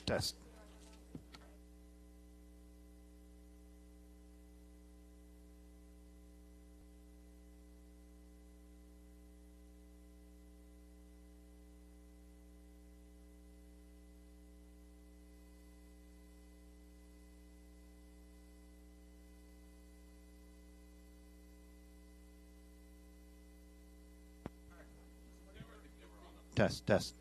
Test. Test. Test.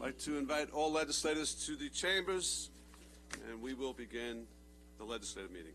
I'd like to invite all legislators to the chambers, and we will begin the legislative meeting.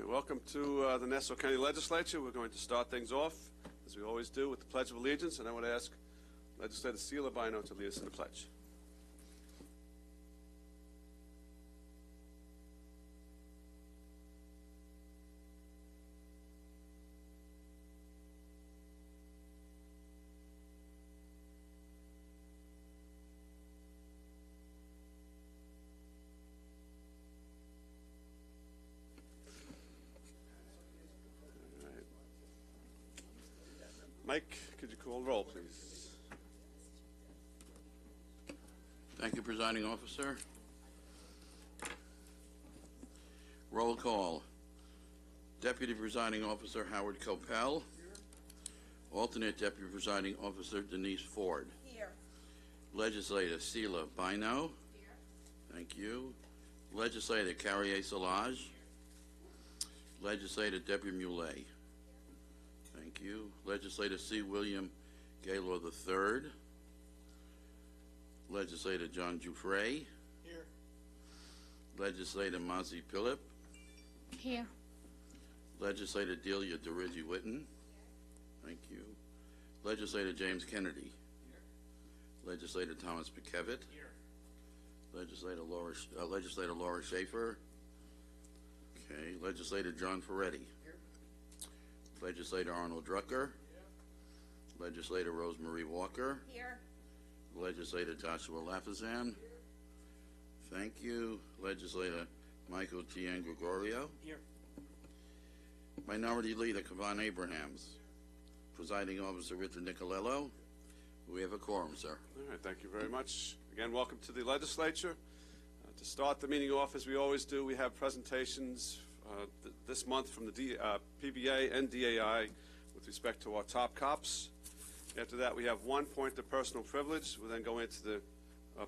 Welcome to the Nassau County Legislature. We're going to start things off, as we always do, with the Pledge of Allegiance, and I want to ask Legislator Seela Bino to lead us in the pledge. Mike, could you call the roll, please? Thank you, Presiding Officer. Roll call. Deputy Presiding Officer Howard Copel. Alternate Deputy Presiding Officer Denise Ford. Here. Legislator Seela Bino. Here. Thank you. Legislator Carrier Salage. Legislator Deborah Muley. Thank you. Legislator C. William Gaylor III. Legislator John Giuffre. Here. Legislator Mazi Phillip. Here. Legislator Delia DeRigi Witten. Thank you. Legislator James Kennedy. Here. Legislator Thomas Pickevett. Here. Legislator Laura Schaefer. Okay. Legislator John Ferretti. Here. Legislator Arnold Drucker. Here. Legislator Rosemarie Walker. Here. Legislator Joshua Lafazan. Thank you. Legislator Michael T. N. Gregorio. Here. Minority Leader Kavan Abrahams. Presiding Officer Richard Nicolello. We have a quorum, sir. All right, thank you very much. Again, welcome to the legislature. To start the meeting off, as we always do, we have presentations this month from the PBA and DAI with respect to our top cops. After that, we have 1 point of personal privilege. We'll then go into the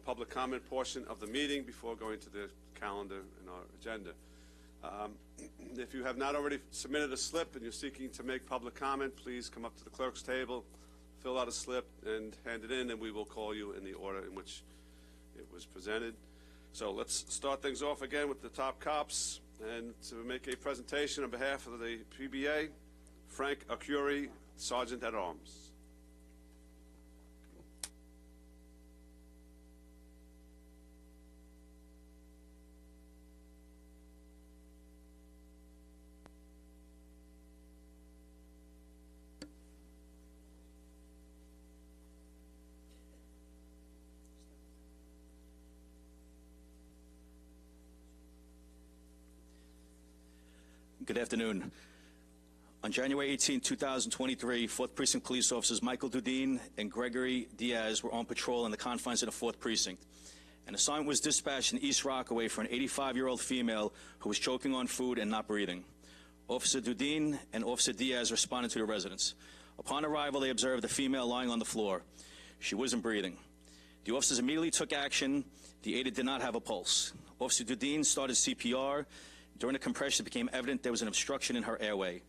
public comment portion of the meeting before going to the calendar and our agenda. If you have not already submitted a slip and you're seeking to make public comment, please come up to the clerk's table, fill out a slip, and hand it in, and we will call you in the order in which it was presented. So let's start things off again with the top cops. And to make a presentation on behalf of the PBA, Frank Arcuri, Sergeant at Arms. Good afternoon. On January 18, 2023, 4th Precinct police officers Michael Dudine and Gregory Diaz were on patrol in the confines of the 4th Precinct. An assignment was dispatched in East Rockaway for an 85-year-old female who was choking on food and not breathing. Officer Dudine and Officer Diaz responded to the residents. Upon arrival, they observed the female lying on the floor. She wasn't breathing. The officers immediately took action. The aide did not have a pulse. Officer Dudine started CPR. During the compression, it became evident there was an obstruction in her airway.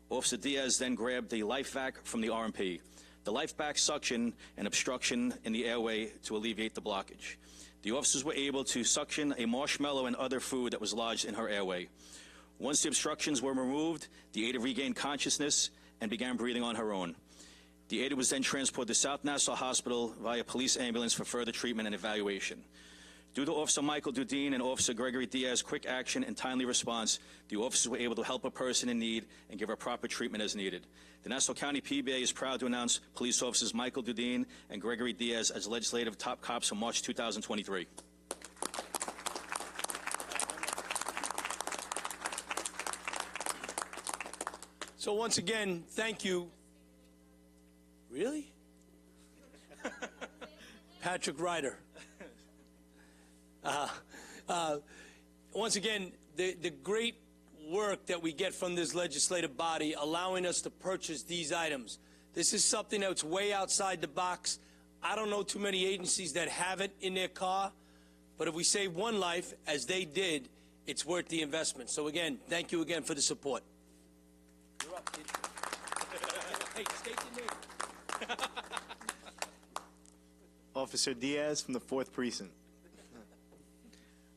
Officer Diaz then grabbed the life vac from the RMP. The life vac suctioned an obstruction in the airway to alleviate the blockage. The officers were able to suction a marshmallow and other food that was lodged in her airway. Once the obstructions were removed, the aide regained consciousness and began breathing on her own. The aide was then transported to South Nassau Hospital via police ambulance for further treatment and evaluation. Due to Officer Michael Dudine and Officer Gregory Diaz's quick action and timely response, the officers were able to help a person in need and give her proper treatment as needed. The Nassau County PBA is proud to announce police officers Michael Dudine and Gregory Diaz as legislative top cops for March 2023. So once again, thank you. Really? Patrick Ryder. Once again, the great work that we get from this legislative body allowing us to purchase these items. This is something that's way outside the box. I don't know too many agencies that have it in their car, but if we save one life, as they did, it's worth the investment. So again, thank you again for the support. You're up, kid. Hey, state your name. Officer Diaz from the 4th Precinct.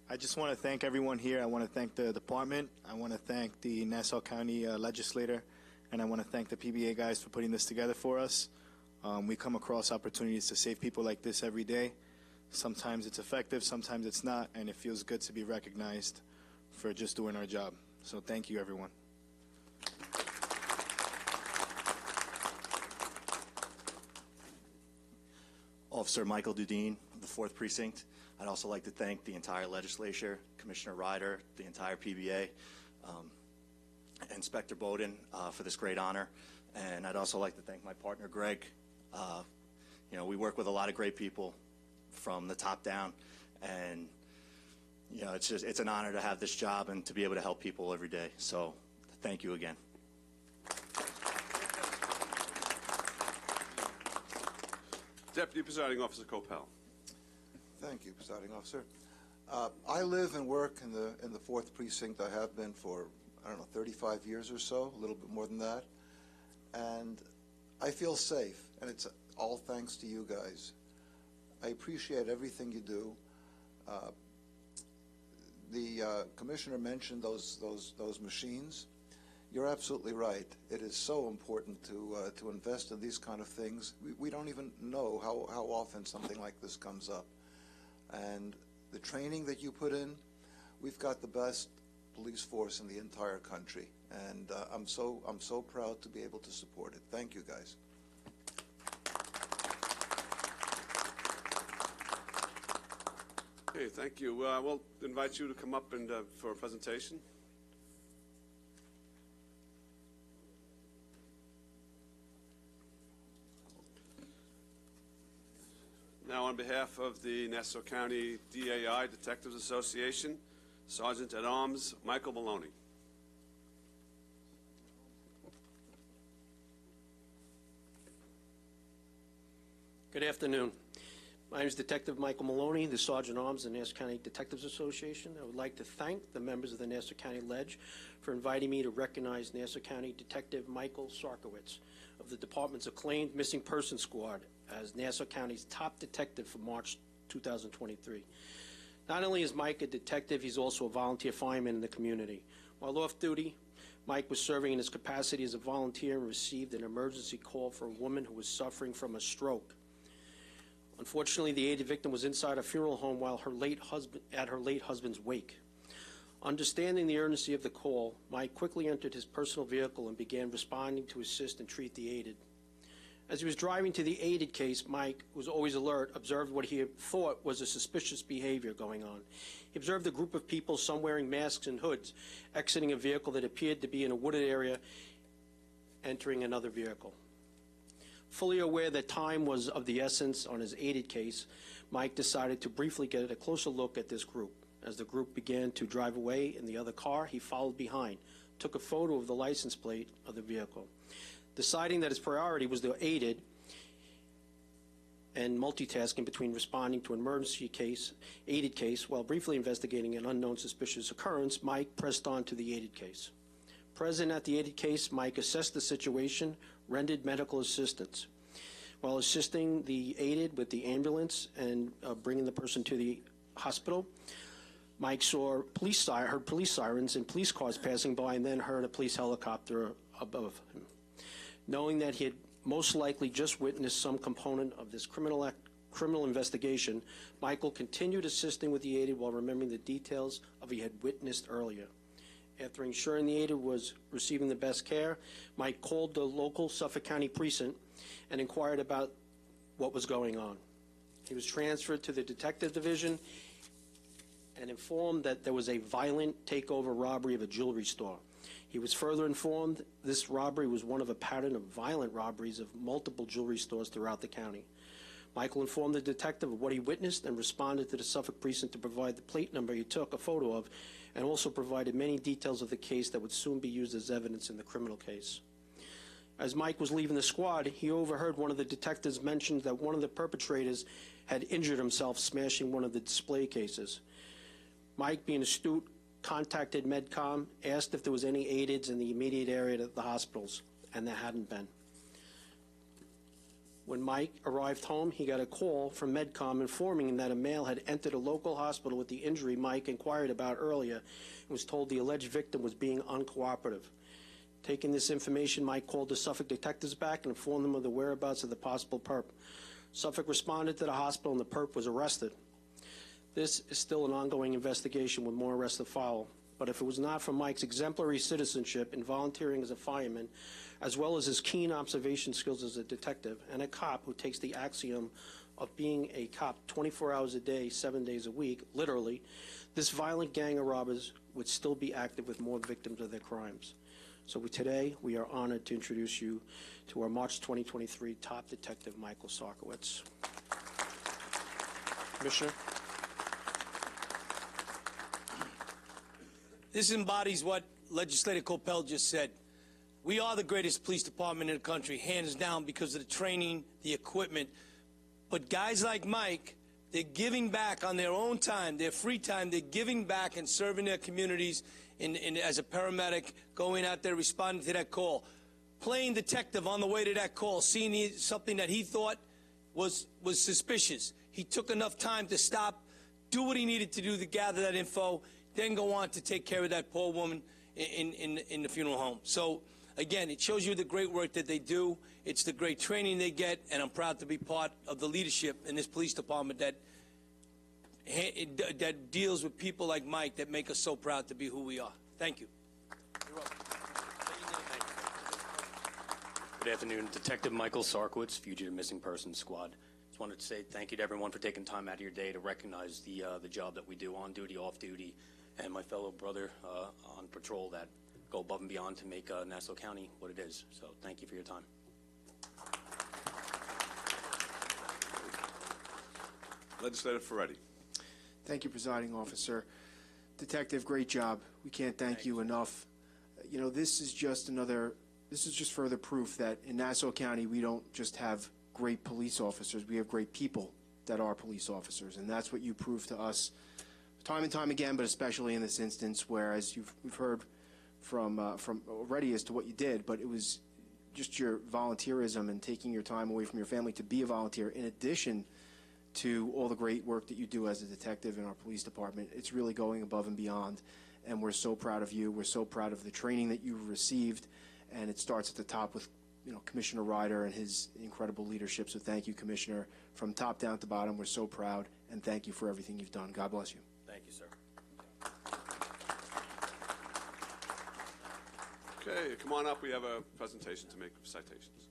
I just want to thank everyone here. I want to thank the department. I want to thank the Nassau County legislator, and I want to thank the PBA guys for putting this together for us. We come across opportunities to save people like this every day. Sometimes it's effective, sometimes it's not, and it feels good to be recognized for just doing our job. So thank you, everyone. Officer Michael Dudine of the 4th Precinct. I'd also like to thank the entire legislature, Commissioner Ryder, the entire PBA, Inspector Bowden for this great honor. And I'd also like to thank my partner, Greg. You know, we work with a lot of great people from the top down. And, you know, it's an honor to have this job and to be able to help people every day. So thank you again. Deputy Presiding Officer Coppell. Thank you, Presiding Officer. I live and work in the 4th Precinct. I have been for, 35 years or so, a little bit more than that. And I feel safe, and it's all thanks to you guys. I appreciate everything you do. The Commissioner mentioned those machines. You're absolutely right. It is so important to invest in these kind of things. We don't even know how often something like this comes up. And the training that you put in, we've got the best police force in the entire country. And I'm so proud to be able to support it. Thank you, guys. Okay, thank you. We'll invite you to come up and for a presentation. Now, on behalf of the Nassau County DAI Detectives Association, Sergeant at Arms Michael Maloney. Good afternoon. My name is Detective Michael Maloney, the Sergeant at Arms of the Nassau County Detectives Association. I would like to thank the members of the Nassau County Ledge for inviting me to recognize Nassau County Detective Michael Sarkowitz of the department's acclaimed Missing Persons Squad as Nassau County's top detective for March 2023. Not only is Mike a detective, he's also a volunteer fireman in the community. While off duty, Mike was serving in his capacity as a volunteer and received an emergency call for a woman who was suffering from a stroke. Unfortunately, the aided victim was inside a funeral home while at her late husband's wake. Understanding the urgency of the call, Mike quickly entered his personal vehicle and began responding to assist and treat the aided. As he was driving to the aided case, Mike, who was always alert, observed what he thought was a suspicious behavior going on. He observed a group of people, some wearing masks and hoods, exiting a vehicle that appeared to be in a wooded area, entering another vehicle. Fully aware that time was of the essence on his aided case, Mike decided to briefly get a closer look at this group. As the group began to drive away in the other car, he followed behind, took a photo of the license plate of the vehicle. Deciding that his priority was the aided and multitasking between responding to an emergency case, aided case, while briefly investigating an unknown suspicious occurrence, Mike pressed on to the aided case. Present at the aided case, Mike assessed the situation, rendered medical assistance. While assisting the aided with the ambulance and bringing the person to the hospital, Mike heard police sirens and police cars passing by, and then heard a police helicopter above him. Knowing that he had most likely just witnessed some component of this criminal investigation, Michael continued assisting with the aided while remembering the details of what he had witnessed earlier. After ensuring the aided was receiving the best care, Mike called the local Suffolk County precinct and inquired about what was going on. He was transferred to the detective division and informed that there was a violent takeover robbery of a jewelry store. He was further informed this robbery was one of a pattern of violent robberies of multiple jewelry stores throughout the county. Michael informed the detective of what he witnessed and responded to the Suffolk precinct to provide the plate number he took a photo of, and also provided many details of the case that would soon be used as evidence in the criminal case. As Mike was leaving the squad, he overheard one of the detectives mention that one of the perpetrators had injured himself smashing one of the display cases. Mike, being astute, contacted Medcom, asked if there was any aideds in the immediate area of the hospitals, and there hadn't been. When Mike arrived home, he got a call from Medcom informing him that a male had entered a local hospital with the injury Mike inquired about earlier and was told the alleged victim was being uncooperative. Taking this information, Mike called the Suffolk detectives back and informed them of the whereabouts of the possible perp. Suffolk responded to the hospital and the perp was arrested. This is still an ongoing investigation with more arrests to follow. But if it was not for Mike's exemplary citizenship in volunteering as a fireman, as well as his keen observation skills as a detective and a cop who takes the axiom of being a cop 24 hours a day, 7 days a week, literally, this violent gang of robbers would still be active with more victims of their crimes. So today, we are honored to introduce you to our March 2023 top detective, Michael Sarkowitz. Commissioner. This embodies what Legislator Coppell just said. We are the greatest police department in the country, hands down, because of the training, the equipment. But guys like Mike, they're giving back on their own time, their free time. They're giving back and serving their communities as a paramedic, going out there responding to that call. Playing detective on the way to that call, seeing something that he thought was suspicious. He took enough time to stop, do what he needed to do to gather that info, then go on to take care of that poor woman in the funeral home. So, again, it shows you the great work that they do. It's the great training they get, and I'm proud to be part of the leadership in this police department that deals with people like Mike that make us so proud to be who we are. Thank you. You're welcome. Good afternoon. Detective Michael Sarkowitz, Fugitive Missing Persons Squad. Just wanted to say thank you to everyone for taking time out of your day to recognize the job that we do on duty, off duty, and my fellow brother on patrol that go above and beyond to make Nassau County what it is. So thank you for your time. Legislator Ferretti. Thank you, Presiding Officer. Detective, great job. We can't thank you enough. You know, this is just further proof that in Nassau County we don't just have great police officers. We have great people that are police officers, and that's what you prove to us time and time again, but especially in this instance, where, as we've heard from already as to what you did, but it was just your volunteerism and taking your time away from your family to be a volunteer, in addition to all the great work that you do as a detective in our police department. It's really going above and beyond, and we're so proud of you. We're so proud of the training that you've received, and it starts at the top with Commissioner Ryder and his incredible leadership. So thank you, Commissioner, from top down to bottom. We're so proud, and thank you for everything you've done. God bless you. Thank you, sir. Okay, come on up. We have a presentation to make of citations.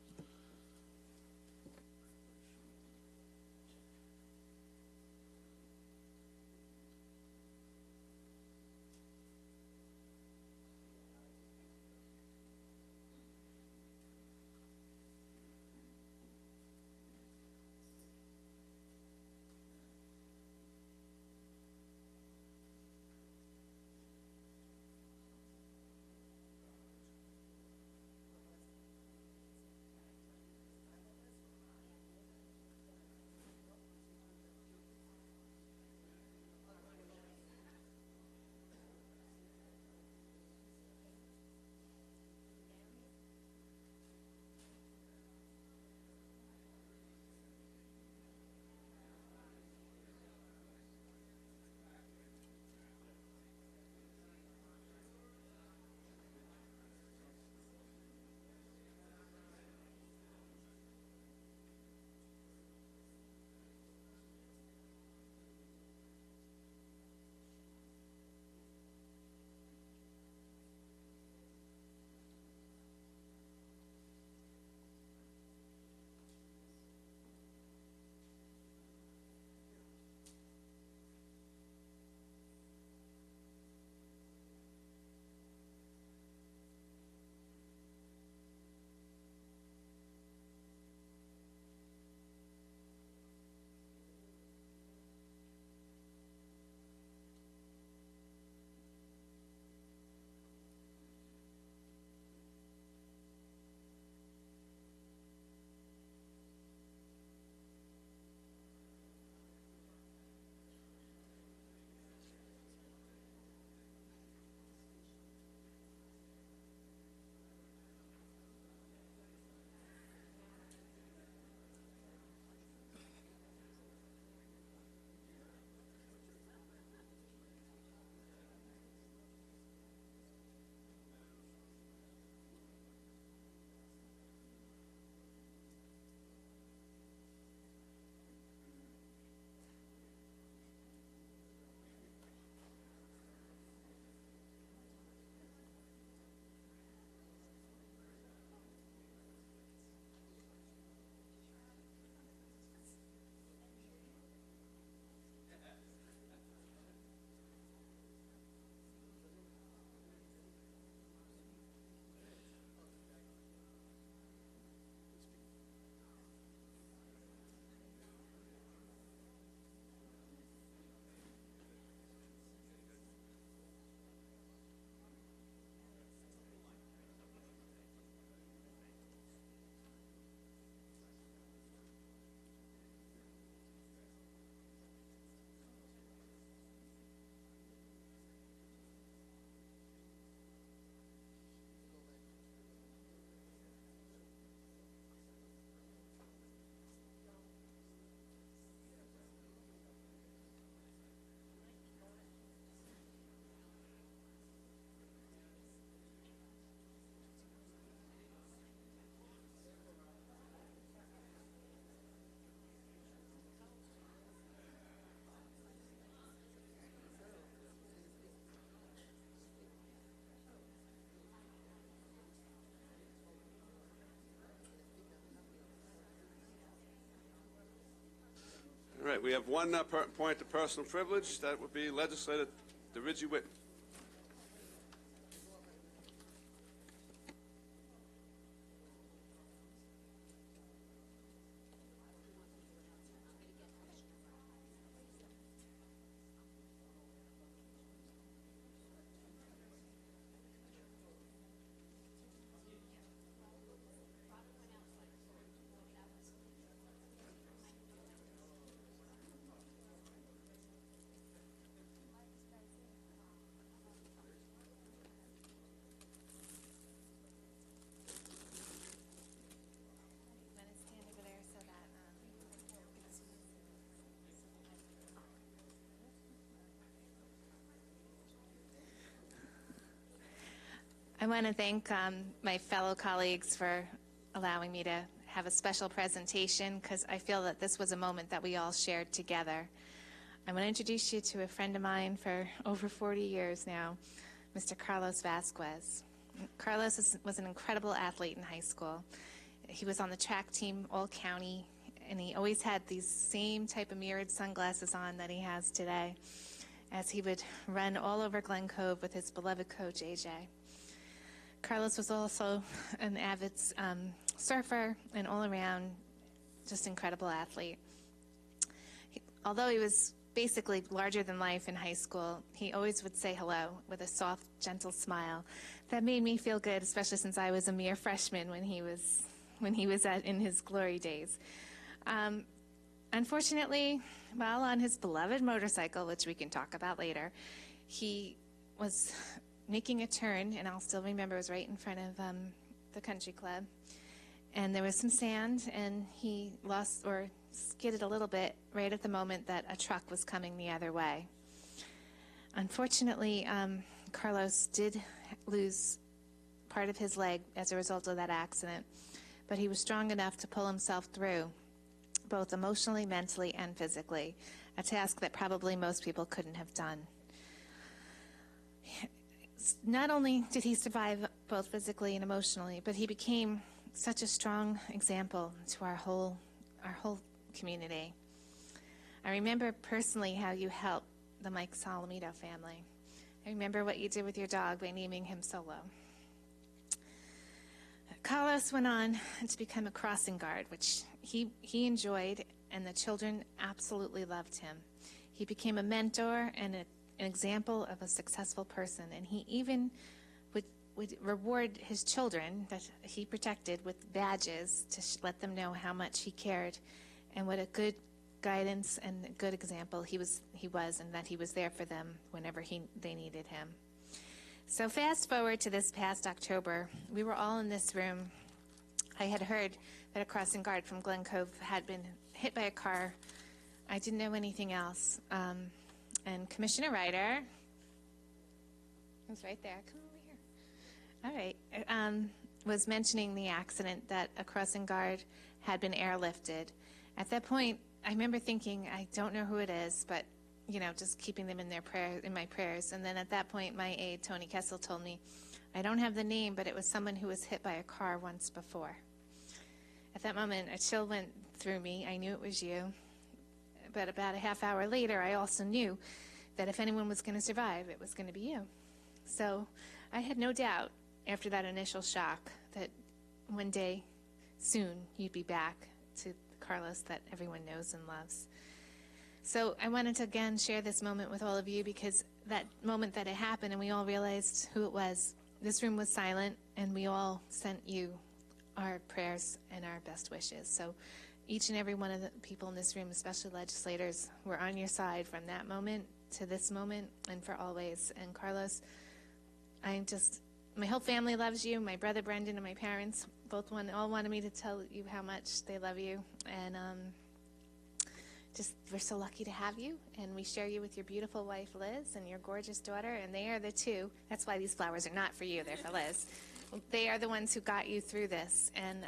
All right, we have one point of personal privilege. That would be Legislator DeRidge Whitten. I want to thank my fellow colleagues for allowing me to have a special presentation, because I feel that this was a moment that we all shared together. I want to introduce you to a friend of mine for over 40 years now, Mr. Carlos Vasquez. Carlos was an incredible athlete in high school. He was on the track team all-county, and he always had these same type of mirrored sunglasses on that he has today, as he would run all over Glen Cove with his beloved coach, AJ. Carlos was also an avid surfer and all-around just incredible athlete. Although he was basically larger than life in high school, he always would say hello with a soft, gentle smile. That made me feel good, especially since I was a mere freshman when he was in his glory days. Unfortunately, while on his beloved motorcycle, which we can talk about later, he was making a turn, and I'll still remember it was right in front of the country club, and there was some sand, and he lost or skidded a little bit right at the moment that a truck was coming the other way. Unfortunately, Carlos did lose part of his leg as a result of that accident, but he was strong enough to pull himself through, both emotionally, mentally, and physically, a task that probably most people couldn't have done. Not only did he survive both physically and emotionally, but he became such a strong example to our whole community. I remember personally how you helped the Mike Solomito family. I remember what you did with your dog by naming him Solo. Carlos went on to become a crossing guard, which he enjoyed, and the children absolutely loved him. He became a mentor and an example of a successful person, and he even would reward his children that he protected with badges to let them know how much he cared and what a good guidance and a good example he was, and that he was there for them whenever they needed him. So fast forward to this past October, we were all in this room. I had heard that a crossing guard from Glen Cove had been hit by a car. I didn't know anything else. And Commissioner Ryder was right there. Come over here. All right. Was mentioning the accident that a crossing guard had been airlifted. At that point, I remember thinking, I don't know who it is, but just keeping them in my prayers. And then at that point, my aide, Tony Kessel, told me, I don't have the name, but it was someone who was hit by a car once before. At that moment, a chill went through me. I knew it was you. But about a half hour later, I also knew that if anyone was going to survive, it was going to be you. So I had no doubt after that initial shock that one day soon you'd be back to Carlos that everyone knows and loves. So I wanted to again share this moment with all of you, because that moment that it happened and we all realized who it was, this room was silent and we all sent you our prayers and our best wishes. So each and every one of the people in this room, especially legislators, were on your side from that moment to this moment and for always. And Carlos, my whole family loves you. My brother Brendan and my parents all wanted me to tell you how much they love you. And we're so lucky to have you, and we share you with your beautiful wife, Liz, and your gorgeous daughter, and they are the two. That's why these flowers are not for you, they're for Liz. They are the ones who got you through this, and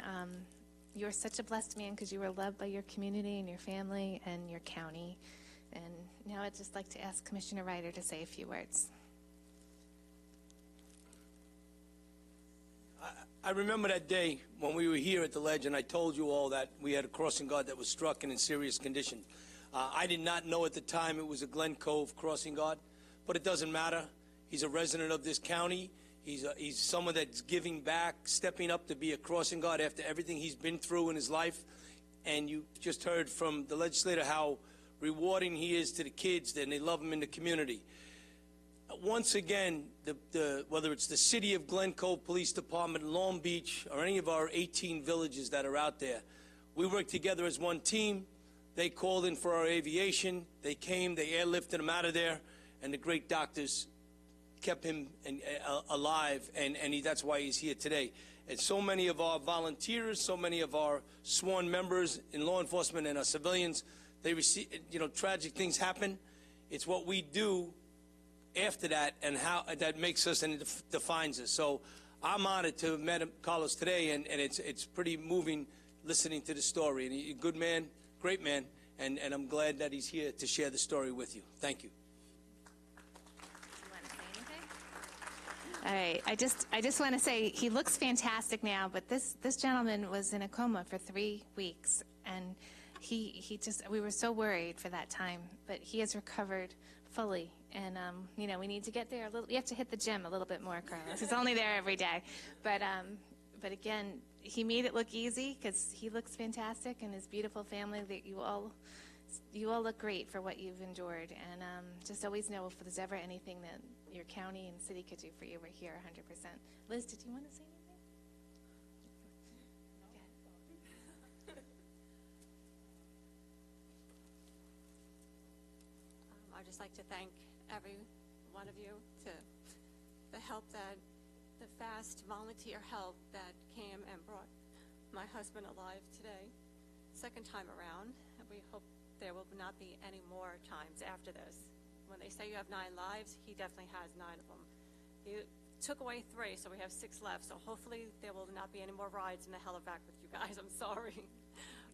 you're such a blessed man because you were loved by your community and your family and your county. And now I'd just like to ask Commissioner Ryder to say a few words. I remember that day when we were here at the Ledge, and I told you all that we had a crossing guard that was struck and in serious condition. I did not know at the time it was a Glen Cove crossing guard, but it doesn't matter. He's a resident of this county. He's someone that's giving back, stepping up to be a crossing guard after everything he's been through in his life. And you just heard from the legislator how rewarding he is to the kids, and they love him in the community. Once again, whether it's the City of Glen Cove Police Department, Long Beach, or any of our 18 villages that are out there, we work together as one team. They called in for our aviation. They came, they airlifted him out of there, and the great doctors kept him alive, and that's why he's here today. And so many of our volunteers, so many of our sworn members in law enforcement and our civilians, they receive, tragic things happen. It's what we do after that and how that makes us and defines us. So I'm honored to have met him, Carlos, today, and it's pretty moving listening to the story. And he's a good man, great man, and I'm glad that he's here to share the story with you. Thank you. All right, I just want to say he looks fantastic now, but this gentleman was in a coma for 3 weeks, and we were so worried for that time, but he has recovered fully, and you know, we need to get there a little. You have to hit the gym a little bit more, Carlos. He's only there every day, but again, he made it look easy because he looks fantastic, and his beautiful family. That you all look great for what you've endured, and just always know if there's ever anything that your county and city could do for you, we're here 100%. Liz, did you want to say anything? I'd just like to thank every one of you to the help that the fast volunteer help that came and brought my husband alive today, second time around. And we hope there will not be any more times after this. When they say you have 9 lives, he definitely has 9 of them. He took away 3, so we have 6 left. So hopefully there will not be any more rides in the helivac with you guys. I'm sorry.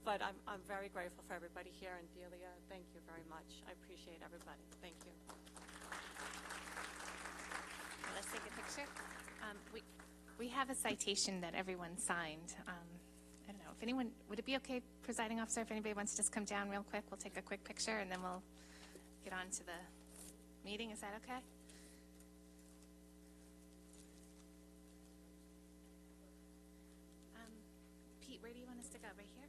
But I'm very grateful for everybody here. And Delia, thank you very much. I appreciate everybody. Thank you. Let's take a picture. We have a citation that everyone signed. I don't know if anyone, would it be okay, presiding officer, if anybody wants to just come down real quick, we'll take a quick picture and then we'll get on to the meeting. Is that okay? Pete, where do you want us to go? Right here?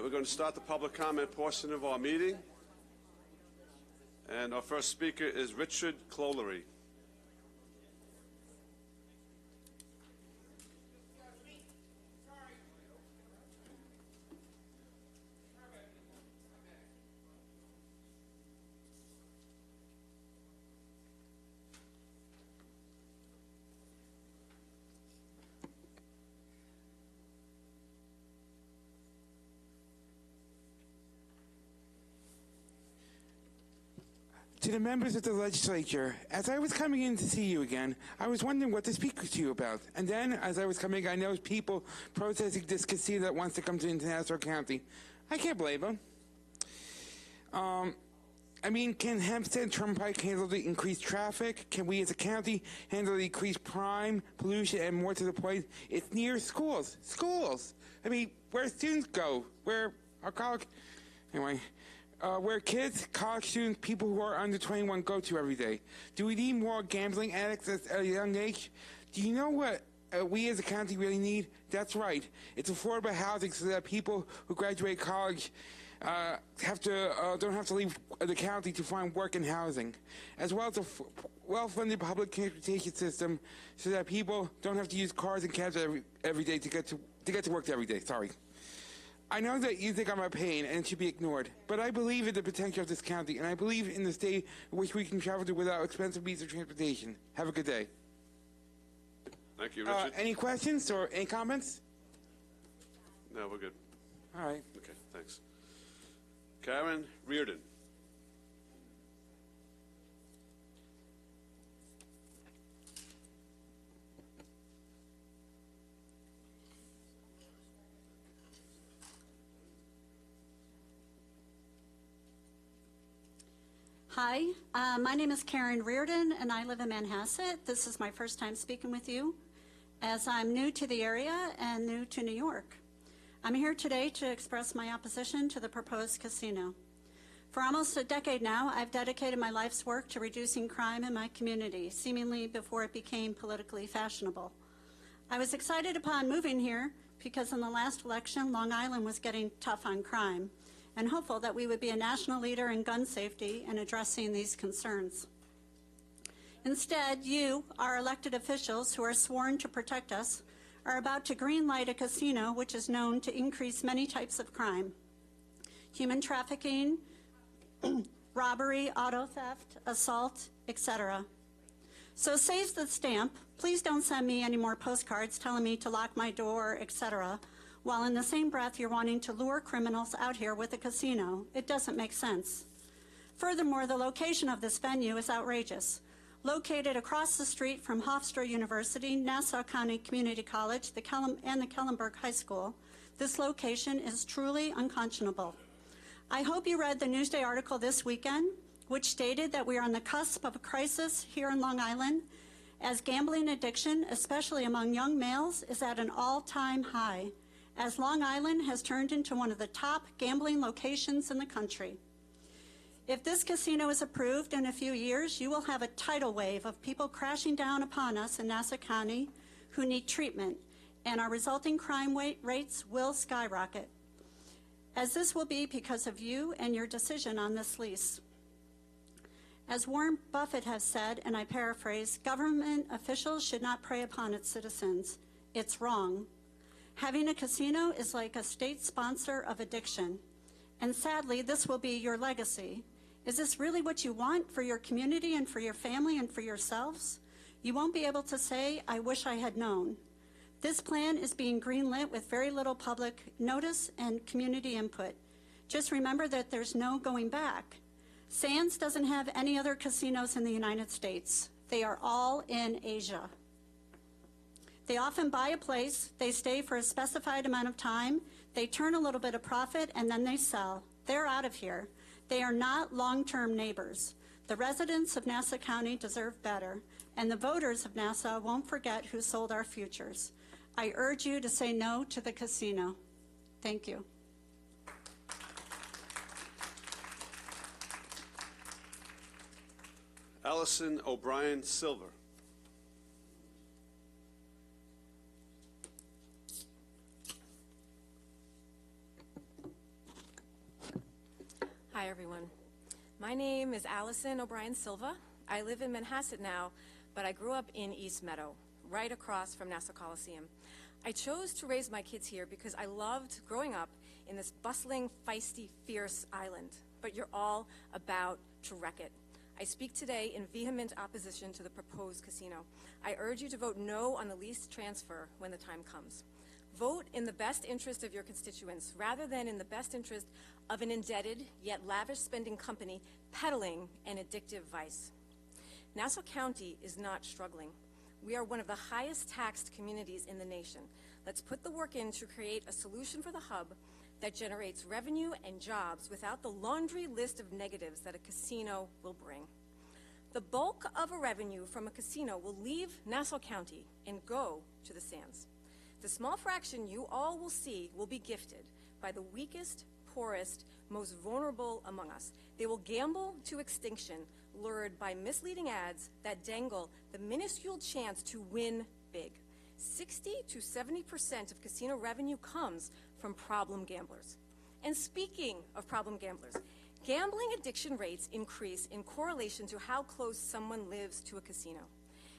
We're going to start the public comment portion of our meeting. And our first speaker is Richard Clolery. To the members of the legislature, as I was coming in to see you again, I was wondering what to speak to you about. And then, as I was coming, I noticed people protesting this casino that wants to come to Nassau County. I can't blame them. I mean, can Hempstead Turnpike handle the increased traffic? Can we as a county handle the increased crime, pollution, and more to the point, it's near schools. Schools! I mean, where students go, where our college... Anyway... where kids, college students, people who are under 21 go to every day. Do we need more gambling addicts at a young age? Do you know what we as a county really need? That's right. It's affordable housing so that people who graduate college don't have to leave the county to find work and housing, as well as a well-funded public transportation system so that people don't have to use cars and cabs every day to get to work every day. Sorry. I know that you think I'm a pain and it should be ignored, but I believe in the potential of this county, and I believe in the state in which we can travel to without expensive means of transportation. Have a good day. Thank you, Richard. Any questions or any comments? No, we're good. All right. Okay, thanks. Karen Reardon. Hi, my name is Karen Reardon, and I live in Manhasset. This is my first time speaking with you, as I'm new to the area and new to New York. I'm here today to express my opposition to the proposed casino. For almost a decade now, I've dedicated my life's work to reducing crime in my community, seemingly before it became politically fashionable. I was excited upon moving here because in the last election, Long Island was getting tough on crime, and hopeful that we would be a national leader in gun safety and addressing these concerns. Instead, you, our elected officials who are sworn to protect us, are about to greenlight a casino which is known to increase many types of crime: human trafficking, robbery, auto theft, assault, etc. So save the stamp. Please don't send me any more postcards telling me to lock my door, etc., while in the same breath you're wanting to lure criminals out here with a casino. It doesn't make sense. Furthermore, the location of this venue is outrageous. Located across the street from Hofstra University, Nassau County Community College, and the Kellenberg High School, this location is truly unconscionable. I hope you read the Newsday article this weekend, which stated that we are on the cusp of a crisis here in Long Island, as gambling addiction, especially among young males, is at an all-time high, as Long Island has turned into one of the top gambling locations in the country. If this casino is approved in a few years, you will have a tidal wave of people crashing down upon us in Nassau County who need treatment, and our resulting crime rates will skyrocket, as this will be because of you and your decision on this lease. As Warren Buffett has said, and I paraphrase, government officials should not prey upon its citizens. It's wrong. Having a casino is like a state sponsor of addiction, and sadly, this will be your legacy. Is this really what you want for your community and for your family and for yourselves? You won't be able to say, I wish I had known. This plan is being greenlit with very little public notice and community input. Just remember that there's no going back. Sands doesn't have any other casinos in the United States. They are all in Asia. They often buy a place, they stay for a specified amount of time, they turn a little bit of profit, and then they sell. They're out of here. They are not long-term neighbors. The residents of Nassau County deserve better, and the voters of Nassau won't forget who sold our futures. I urge you to say no to the casino. Thank you. Allison O'Brien Silver. Hi, everyone. My name is Allison O'Brien Silva. I live in Manhasset now, but I grew up in East Meadow, right across from Nassau Coliseum. I chose to raise my kids here because I loved growing up in this bustling, feisty, fierce island, but you're all about to wreck it. I speak today in vehement opposition to the proposed casino. I urge you to vote no on the lease transfer when the time comes. Vote in the best interest of your constituents rather than in the best interest of an indebted yet lavish spending company peddling an addictive vice. Nassau County is not struggling. We are one of the highest taxed communities in the nation. Let's put the work in to create a solution for the hub that generates revenue and jobs without the laundry list of negatives that a casino will bring. The bulk of a revenue from a casino will leave Nassau County and go to the Sands. The small fraction you all will see will be gifted by the weakest, poorest, most vulnerable among us. They will gamble to extinction, lured by misleading ads that dangle the minuscule chance to win big. 60 to 70% of casino revenue comes from problem gamblers. And speaking of problem gamblers, gambling addiction rates increase in correlation to how close someone lives to a casino.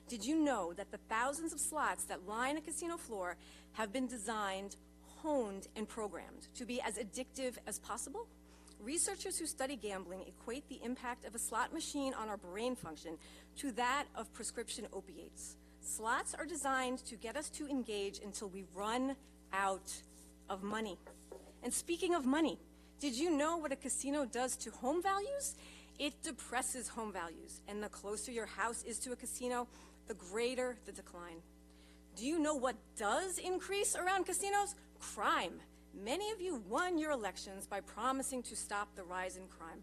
Did you know that the thousands of slots that line a casino floor have been designed, honed, and programmed to be as addictive as possible? Researchers who study gambling equate the impact of a slot machine on our brain function to that of prescription opiates. Slots are designed to get us to engage until we run out of money. And speaking of money, did you know what a casino does to home values? It depresses home values, and the closer your house is to a casino, the greater the decline. Do you know what does increase around casinos? Crime. Many of you won your elections by promising to stop the rise in crime.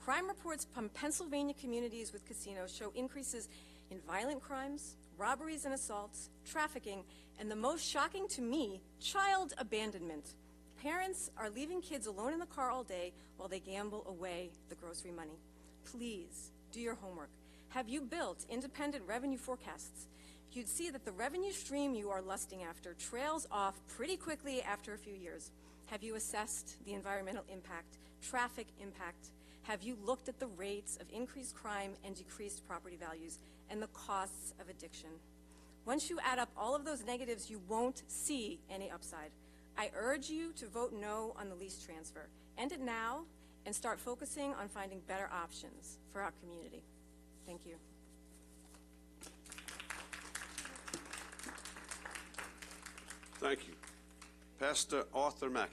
Crime reports from Pennsylvania communities with casinos show increases in violent crimes, robberies and assaults, trafficking, and the most shocking to me, child abandonment. Parents are leaving kids alone in the car all day while they gamble away the grocery money. Please do your homework. Have you built independent revenue forecasts? You'd see that the revenue stream you are lusting after trails off pretty quickly after a few years. Have you assessed the environmental impact, traffic impact? Have you looked at the rates of increased crime and decreased property values and the costs of addiction? Once you add up all of those negatives, you won't see any upside. I urge you to vote no on the lease transfer. End it now and start focusing on finding better options for our community. Thank you. Thank you. Pastor Arthur Mackey.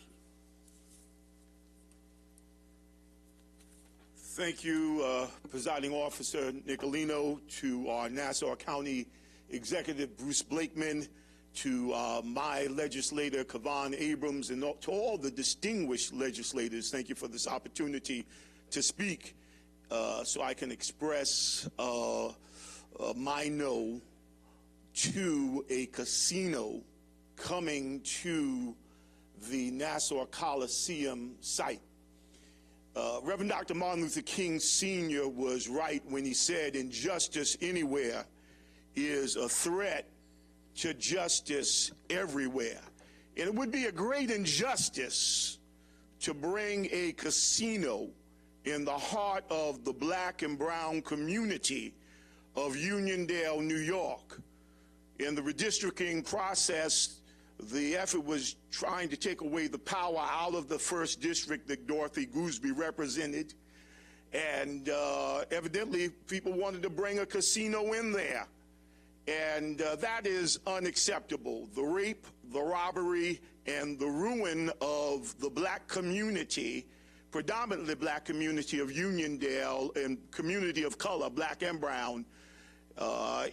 Thank you, Presiding Officer Nicolino, to our Nassau County Executive Bruce Blakeman, to my legislator Kavan Abrams, and to all the distinguished legislators. Thank you for this opportunity to speak so I can express my no to a casino coming to the Nassau Coliseum site. Reverend Dr. Martin Luther King Sr. was right when he said injustice anywhere is a threat to justice everywhere. And it would be a great injustice to bring a casino in the heart of the black and brown community of Uniondale, New York. In the redistricting process, the effort was trying to take away the power out of the 1st District that Dorothy Gooseby represented. And evidently, people wanted to bring a casino in there. And that is unacceptable. The rape, the robbery, and the ruin of the black community, predominantly black community of Uniondale and community of color, black and brown,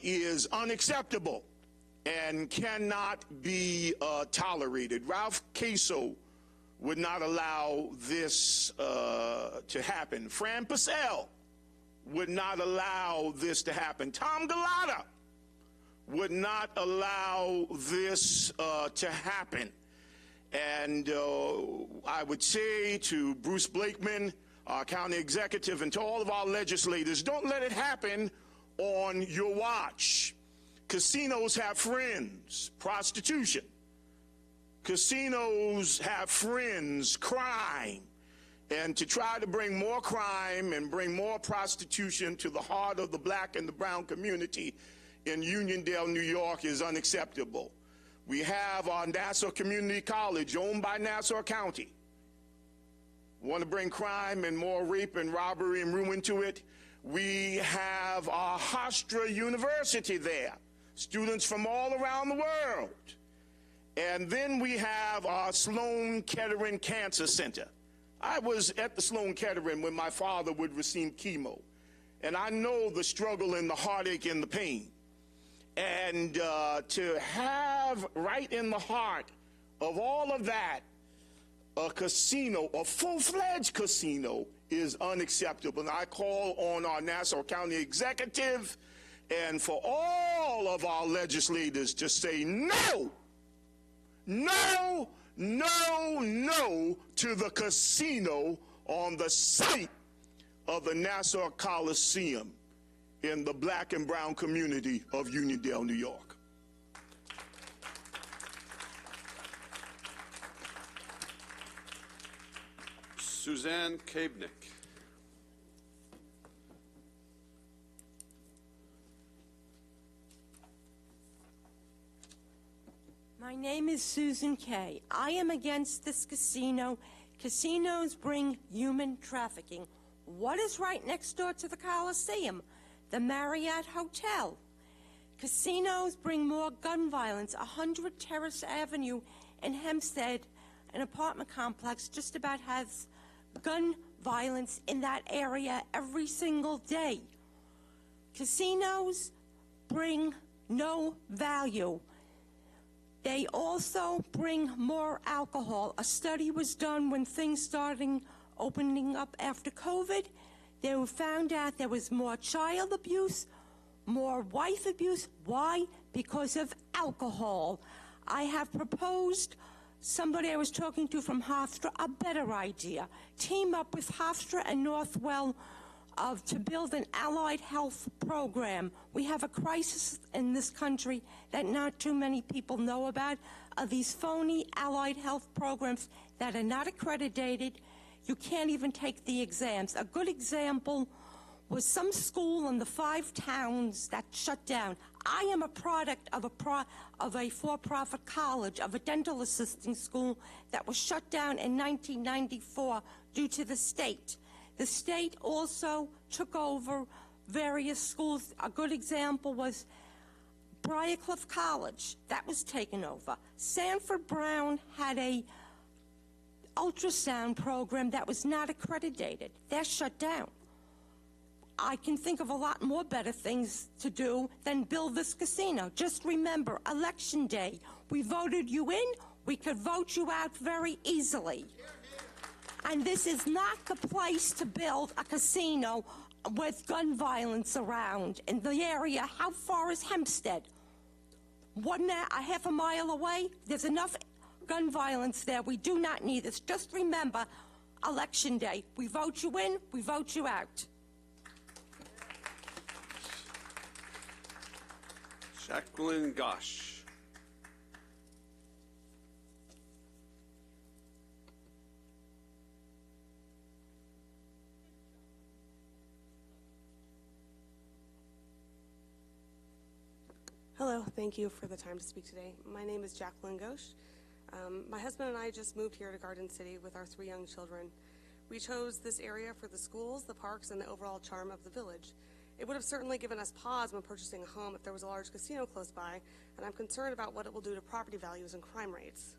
is unacceptable and cannot be tolerated. Ralph Caso would not allow this to happen. Fran Purcell would not allow this to happen. Tom Galata would not allow this to happen. And I would say to Bruce Blakeman, our county executive, and to all of our legislators, don't let it happen on your watch. Casinos have friends, prostitution. Casinos have friends, crime. And to try to bring more crime and bring more prostitution to the heart of the black and the brown community in Uniondale, New York is unacceptable. We have our Nassau Community College owned by Nassau County. Want to bring crime and more rape and robbery and ruin to it? We have our Hofstra University there. Students from all around the world. And then we have our Sloan Kettering Cancer Center. I was at the Sloan Kettering when my father would receive chemo, and I know the struggle and the heartache and the pain. And to have right in the heart of all of that, a casino, a full-fledged casino, is unacceptable. And I call on our Nassau County executive and for all of our legislators to say no, no, no, no to the casino on the site of the Nassau Coliseum in the black and brown community of Uniondale, New York. Suzanne Kabnick. My name is Susan Kay. I am against this casino. Casinos bring human trafficking. What is right next door to the Coliseum? The Marriott Hotel. Casinos bring more gun violence. 100 Terrace Avenue in Hempstead, an apartment complex, just about has gun violence in that area every single day. Casinos bring no value. They also bring more alcohol. A study was done when things started opening up after COVID. They found out there was more child abuse, more wife abuse. Why? Because of alcohol. I have proposed, somebody I was talking to from Hofstra, a better idea. Team up with Hofstra and Northwell to build an allied health program. We have a crisis in this country that not too many people know about, of these phony allied health programs that are not accredited. You can't even take the exams. A good example was some school in the 5 towns that shut down. I am a product of a for-profit college, of a dental assisting school that was shut down in 1994 due to the state. The state also took over various schools. A good example was Briarcliff College. That was taken over. Sanford Brown had a ultrasound program that was not accredited. They're shut down. I can think of a lot more better things to do than build this casino. Just remember, Election Day, we voted you in, we could vote you out very easily. And this is not the place to build a casino with gun violence around in the area. How far is Hempstead? A half a mile away? There's enough gun violence there. We do not need this. Just remember, Election Day, we vote you in, we vote you out. Jacqueline Gosh. Hello, thank you for the time to speak today. My name is Jacqueline Ghosh. My husband and I just moved here to Garden City with our 3 young children. We chose this area for the schools, the parks, and the overall charm of the village. It would have certainly given us pause when purchasing a home if there was a large casino close by, and I'm concerned about what it will do to property values and crime rates.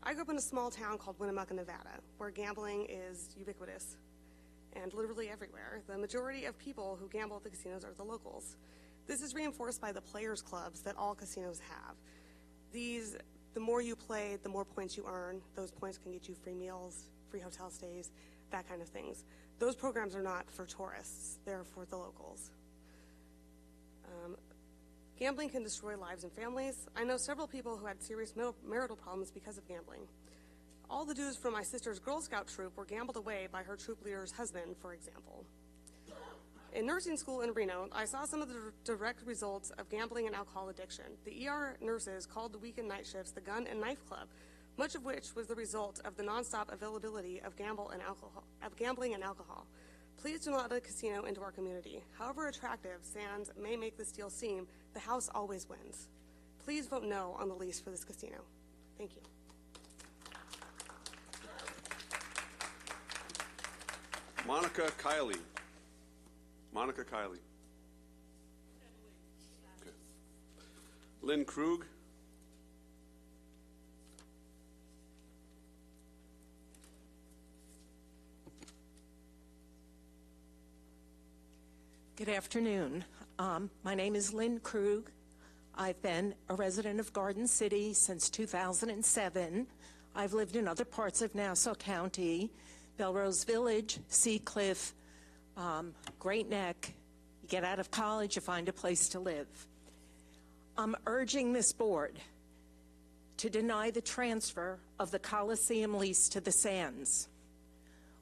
I grew up in a small town called Winnemucca, Nevada, where gambling is ubiquitous and literally everywhere. The majority of people who gamble at the casinos are the locals. This is reinforced by the players' clubs that all casinos have. The more you play, the more points you earn. Those points can get you free meals, free hotel stays, that kind of things. Those programs are not for tourists. They're for the locals. Gambling can destroy lives and families. I know several people who had serious marital problems because of gambling. All the dues from my sister's Girl Scout troop were gambled away by her troop leader's husband, for example. In nursing school in Reno, I saw some of the direct results of gambling and alcohol addiction. The ER nurses called the weekend night shifts the gun and knife club, much of which was the result of the nonstop availability of gambling and alcohol. Please do not let a casino into our community. However attractive Sands may make this deal seem, the house always wins. Please vote no on the lease for this casino. Thank you. Monica Kiley. Monica Kiley. Okay. Lynn Krug. Good afternoon. My name is Lynn Krug. I've been a resident of Garden City since 2007. I've lived in other parts of Nassau County, Belrose Village, Seacliff, Great Neck. You get out of college, you find a place to live. I'm urging this board to deny the transfer of the Coliseum lease to the Sands.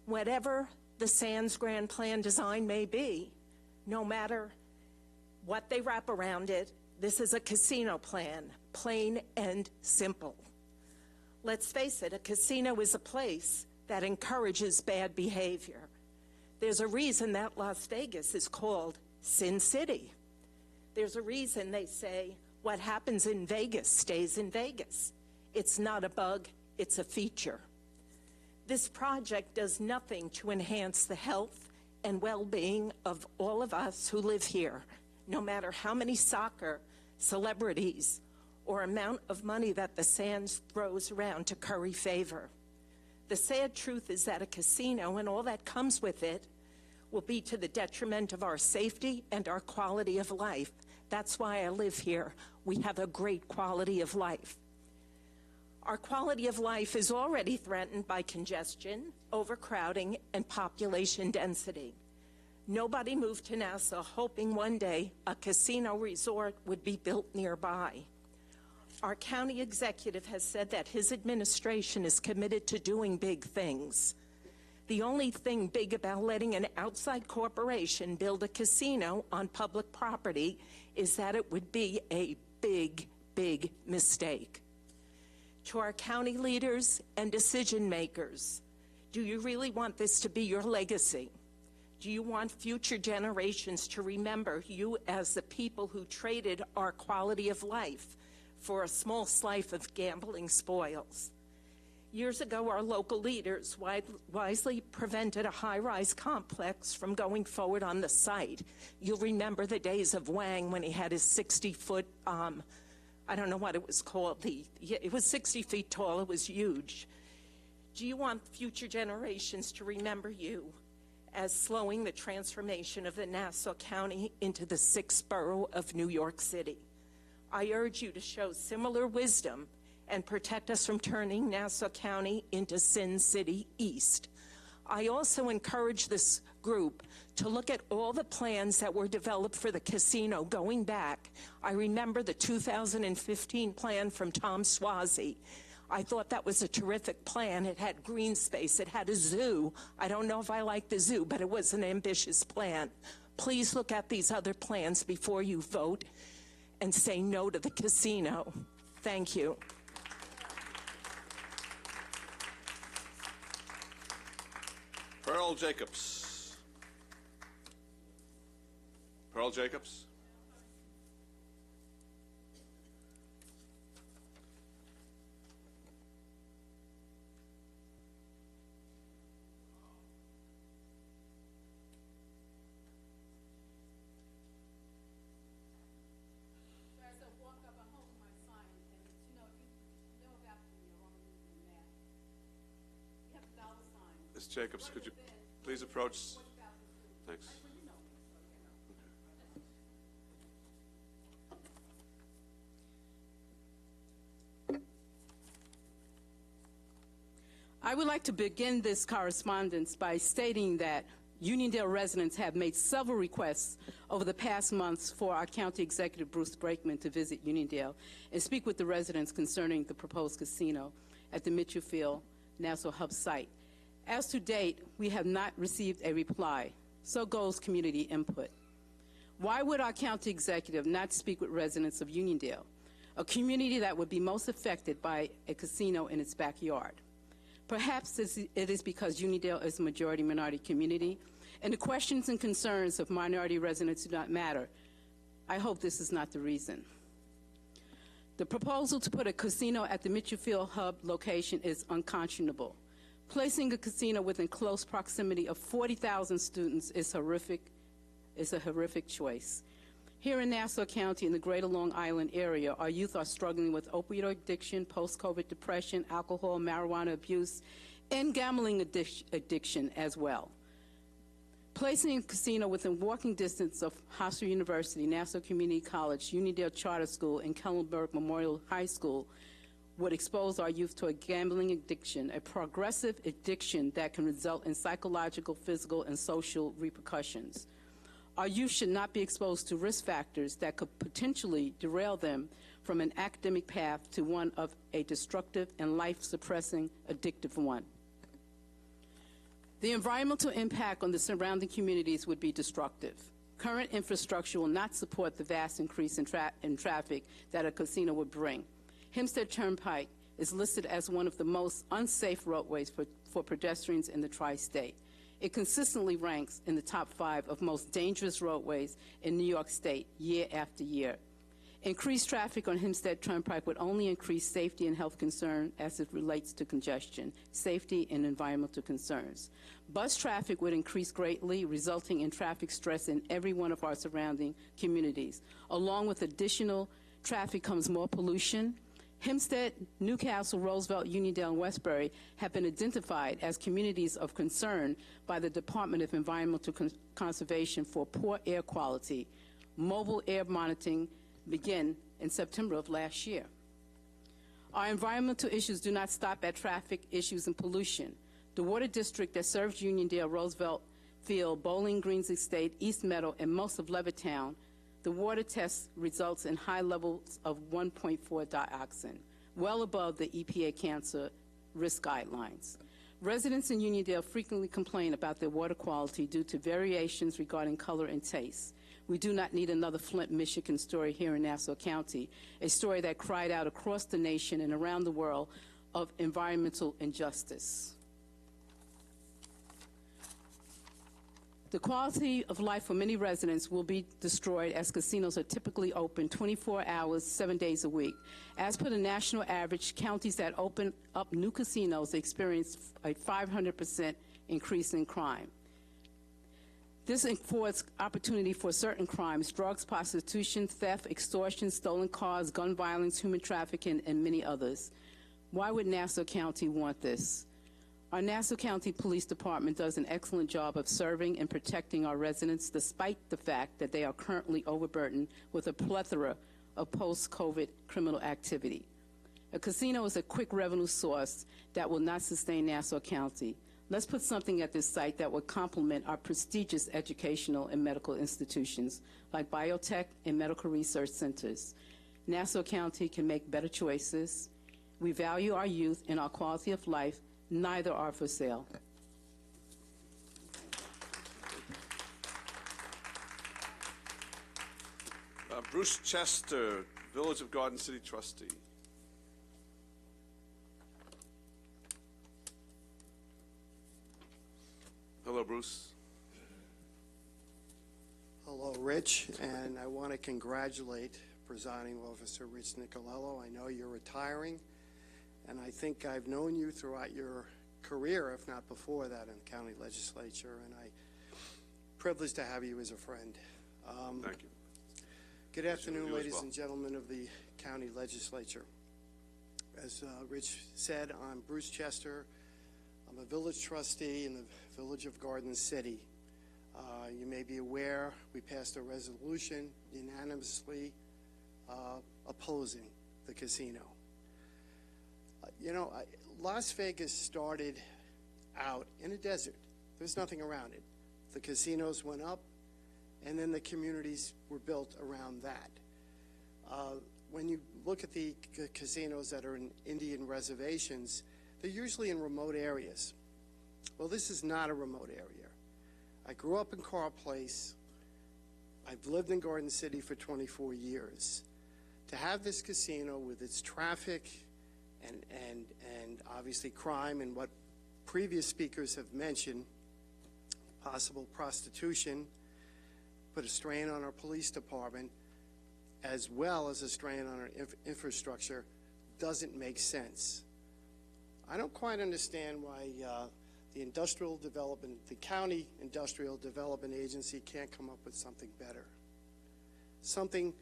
Whatever the Sands Grand Plan design may be, no matter what they wrap around it, this is a casino plan, plain and simple. Let's face it, a casino is a place that encourages bad behavior. There's a reason that Las Vegas is called Sin City. There's a reason they say what happens in Vegas stays in Vegas. It's not a bug, it's a feature. This project does nothing to enhance the health and well-being of all of us who live here, no matter how many soccer celebrities or amount of money that the Sands throws around to curry favor. The sad truth is that a casino and all that comes with it will be to the detriment of our safety and our quality of life. That's why I live here. We have a great quality of life. Our quality of life is already threatened by congestion, overcrowding, and population density. Nobody moved to Nassau hoping one day a casino resort would be built nearby. Our county executive has said that his administration is committed to doing big things. The only thing big about letting an outside corporation build a casino on public property is that it would be a big, big mistake. To our county leaders and decision makers, do you really want this to be your legacy? Do you want future generations to remember you as the people who traded our quality of life for a small slice of gambling spoils? Years ago, our local leaders wisely prevented a high-rise complex from going forward on the site. You'll remember the days of Wang when he had his 60-foot, I don't know what it was called. It was 60 feet tall. It was huge. Do you want future generations to remember you as slowing the transformation of the Nassau County into the sixth borough of New York City? I urge you to show similar wisdom and protect us from turning Nassau County into Sin City East. I also encourage this group to look at all the plans that were developed for the casino going back. I remember the 2015 plan from Tom Swazi. I thought that was a terrific plan. It had green space, it had a zoo. I don't know if I like the zoo, but it was an ambitious plan. Please look at these other plans before you vote and say no to the casino. Thank you. Pearl Jacobs. Pearl Jacobs. Ms. Jacobs, could you please approach? Thanks. I would like to begin this correspondence by stating that Uniondale residents have made several requests over the past months for our County Executive Bruce Brakeman to visit Uniondale and speak with the residents concerning the proposed casino at the Mitchellfield Nassau Hub site. As to date, we have not received a reply. So goes community input. Why would our county executive not speak with residents of Uniondale, a community that would be most affected by a casino in its backyard? Perhaps it is because Uniondale is a majority-minority community, and the questions and concerns of minority residents do not matter. I hope this is not the reason. The proposal to put a casino at the Mitchellfield Hub location is unconscionable. Placing a casino within close proximity of 40,000 students is a horrific choice. Here in Nassau County in the greater Long Island area, our youth are struggling with opioid addiction, post-COVID depression, alcohol, marijuana abuse, and gambling addiction as well. Placing a casino within walking distance of Hofstra University, Nassau Community College, Uniondale Charter School, and Kellenberg Memorial High School would expose our youth to a gambling addiction, a progressive addiction that can result in psychological, physical, and social repercussions. Our youth should not be exposed to risk factors that could potentially derail them from an academic path to one of a destructive and life-suppressing addictive one. The environmental impact on the surrounding communities would be destructive. Current infrastructure will not support the vast increase in traffic that a casino would bring. Hempstead Turnpike is listed as one of the most unsafe roadways for pedestrians in the tri-state. It consistently ranks in the top 5 of most dangerous roadways in New York State year after year. Increased traffic on Hempstead Turnpike would only increase safety and health concerns as it relates to congestion, safety, and environmental concerns. Bus traffic would increase greatly, resulting in traffic stress in every one of our surrounding communities. Along with additional traffic comes more pollution. Hempstead, Newcastle, Roosevelt, Uniondale, and Westbury have been identified as communities of concern by the Department of Environmental Conservation for poor air quality. Mobile air monitoring began in September of last year. Our environmental issues do not stop at traffic issues and pollution. The water district that serves Uniondale, Roosevelt Field, Bowling Green's Estate, East Meadow, and most of Levittown, the water test results in high levels of 1.4 dioxin, well above the EPA cancer risk guidelines. Residents in Uniondale frequently complain about their water quality due to variations regarding color and taste. We do not need another Flint, Michigan story here in Nassau County, a story that cried out across the nation and around the world of environmental injustice. The quality of life for many residents will be destroyed as casinos are typically open 24 hours, 7 days a week. As per the national average, counties that open up new casinos experience a 500% increase in crime. This affords opportunity for certain crimes: drugs, prostitution, theft, extortion, stolen cars, gun violence, human trafficking, and many others. Why would Nassau County want this? Our Nassau County Police Department does an excellent job of serving and protecting our residents, despite the fact that they are currently overburdened with a plethora of post-COVID criminal activity. A casino is a quick revenue source that will not sustain Nassau County. Let's put something at this site that will complement our prestigious educational and medical institutions, like biotech and medical research centers. Nassau County can make better choices. We value our youth and our quality of life. Neither are for sale. Bruce Chester, Village of Garden City trustee. Hello, Bruce. Hello, Rich, and I want to congratulate Presiding Officer Rich Nicolello. I know you're retiring, and I think I've known you throughout your career, if not before that, in the county legislature, and I'm privileged to have you as a friend. Thank you. Good afternoon, you as ladies well. and gentlemen of the county legislature. As Rich said, I'm Bruce Chester. I'm a village trustee in the Village of Garden City. You may be aware we passed a resolution unanimously opposing the casino. Las Vegas started out in a desert. There's nothing around it. The casinos went up, and then the communities were built around that. When you look at the casinos that are in Indian reservations, they're usually in remote areas. Well, this is not a remote area. I grew up in Carl Place. I've lived in Garden City for 24 years. To have this casino with its traffic and obviously crime and what previous speakers have mentioned, possible prostitution, put a strain on our police department as well as a strain on our infrastructure, doesn't make sense. I don't quite understand why the industrial development, the county industrial development agency can't come up with something better. Something,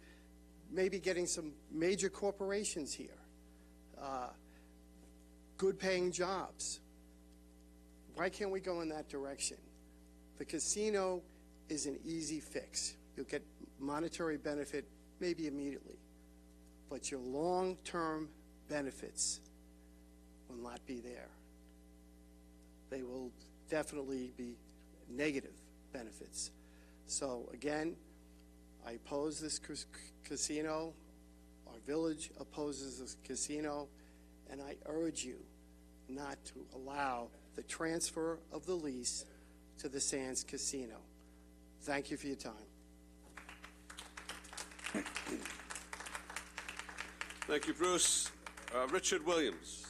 maybe getting some major corporations here, good paying jobs. Why can't we go in that direction? The casino is an easy fix. You'll get monetary benefit maybe immediately, but your long-term benefits will not be there. They will definitely be negative benefits. So again, I oppose this casino. Our village opposes this casino, and I urge you not to allow the transfer of the lease to the Sands Casino. Thank you for your time. Thank you, Bruce. Richard Williams.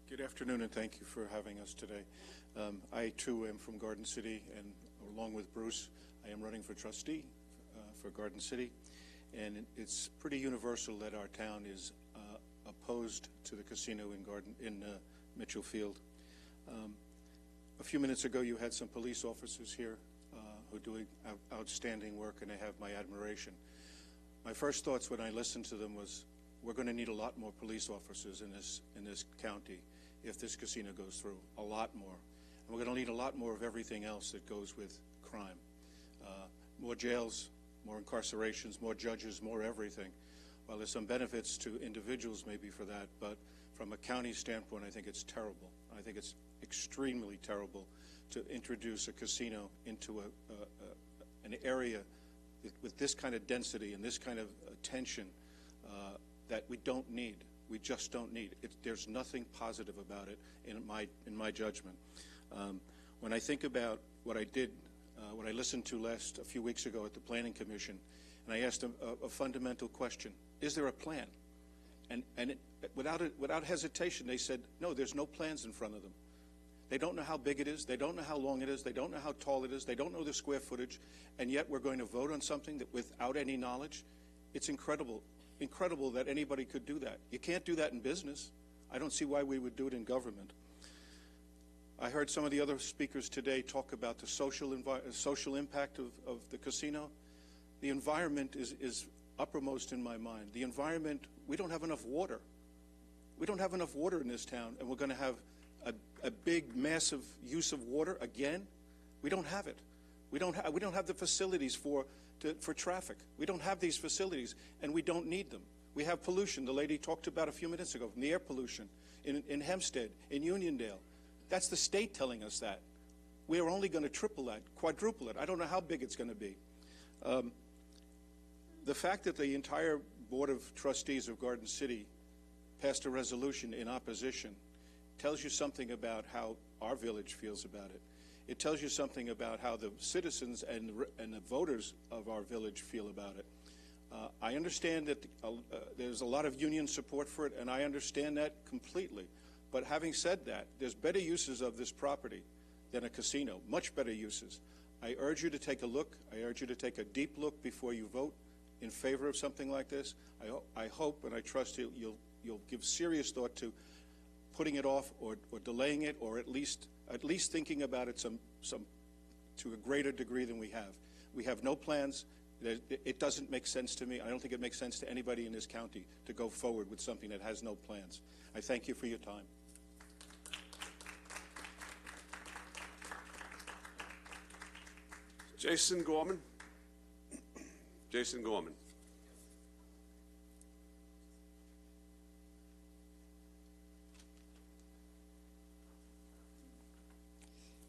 Good afternoon, and thank you for having us today. I, too, am from Garden City, and along with Bruce, I am running for trustee for Garden City. And it's pretty universal that our town is opposed to the casino in Mitchell Field. A few minutes ago, you had some police officers here who are doing outstanding work, and they have my admiration. My first thoughts when I listened to them was, we're going to need a lot more police officers in this county if this casino goes through, a lot more. And we're going to need a lot more of everything else that goes with crime. More jails, more incarcerations, more judges, more everything. While there's some benefits to individuals maybe for that, but from a county standpoint, I think it's terrible. I think it's extremely terrible to introduce a casino into an area with this kind of density and this kind of attention that we don't need. We just don't need. There's nothing positive about it in my judgment. When I think about what I did, what I listened to a few weeks ago at the Planning Commission, and I asked them a fundamental question: is there a plan? And without hesitation, they said, no, there's no plans in front of them. They don't know how big it is. They don't know how long it is. They don't know how tall it is. They don't know the square footage. And yet we're going to vote on something that without any knowledge. It's incredible that anybody could do that. You can't do that in business. I don't see why we would do it in government. I heard some of the other speakers today talk about the social impact of the casino. The environment is uppermost in my mind. The environment, we don't have enough water. We don't have enough water in this town, and we're going to have a big, massive use of water again. We don't have it. We don't have the facilities for traffic. We don't have these facilities, and we don't need them. We have pollution. The lady talked about a few minutes ago, from the air pollution in Hempstead, in Uniondale. That's the state telling us that. We are only going to triple that, quadruple it. I don't know how big it's going to be. The fact that the entire Board of Trustees of Garden City passed a resolution in opposition tells you something about how our village feels about it. It tells you something about how the citizens and the voters of our village feel about it. I understand that there's a lot of union support for it, and I understand that completely. But having said that, there's better uses of this property than a casino, much better uses. I urge you to take a look. I urge you to take a deep look before you vote in favor of something like this. I hope and I trust you'll give serious thought to putting it off or delaying it, or at least thinking about it to a greater degree than we have. We have no plans. It doesn't make sense to me. I don't think it makes sense to anybody in this county to go forward with something that has no plans. I thank you for your time. Jason Gorman. Jason Gorman.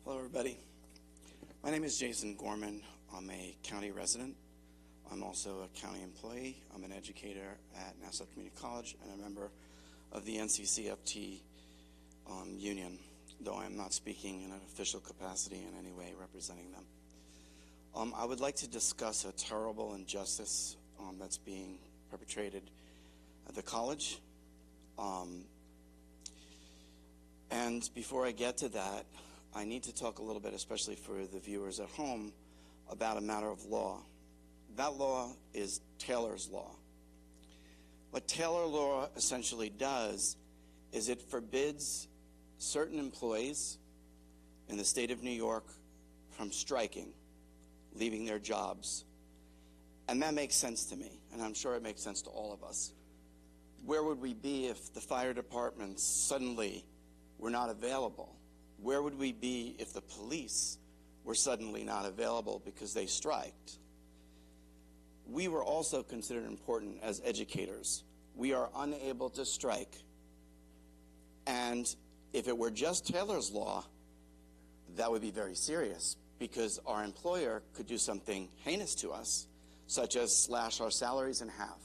Hello, everybody. My name is Jason Gorman. I'm a county resident. I'm also a county employee. I'm an educator at Nassau Community College and a member of the NCCFT union, though I am not speaking in an official capacity in any way representing them. I would like to discuss a terrible injustice that's being perpetrated at the college. And before I get to that, I need to talk a little bit, especially for the viewers at home, about a matter of law. That law is Taylor's Law. What Taylor Law essentially does is it forbids certain employees in the state of New York from striking, leaving their jobs, And that makes sense to me, and I'm sure it makes sense to all of us. Where would we be if the fire departments suddenly were not available? Where would we be if the police were suddenly not available because they striked? We were also considered important as educators. We are unable to strike. And if it were just Taylor's Law, that would be very serious, because our employer could do something heinous to us, such as slash our salaries in half.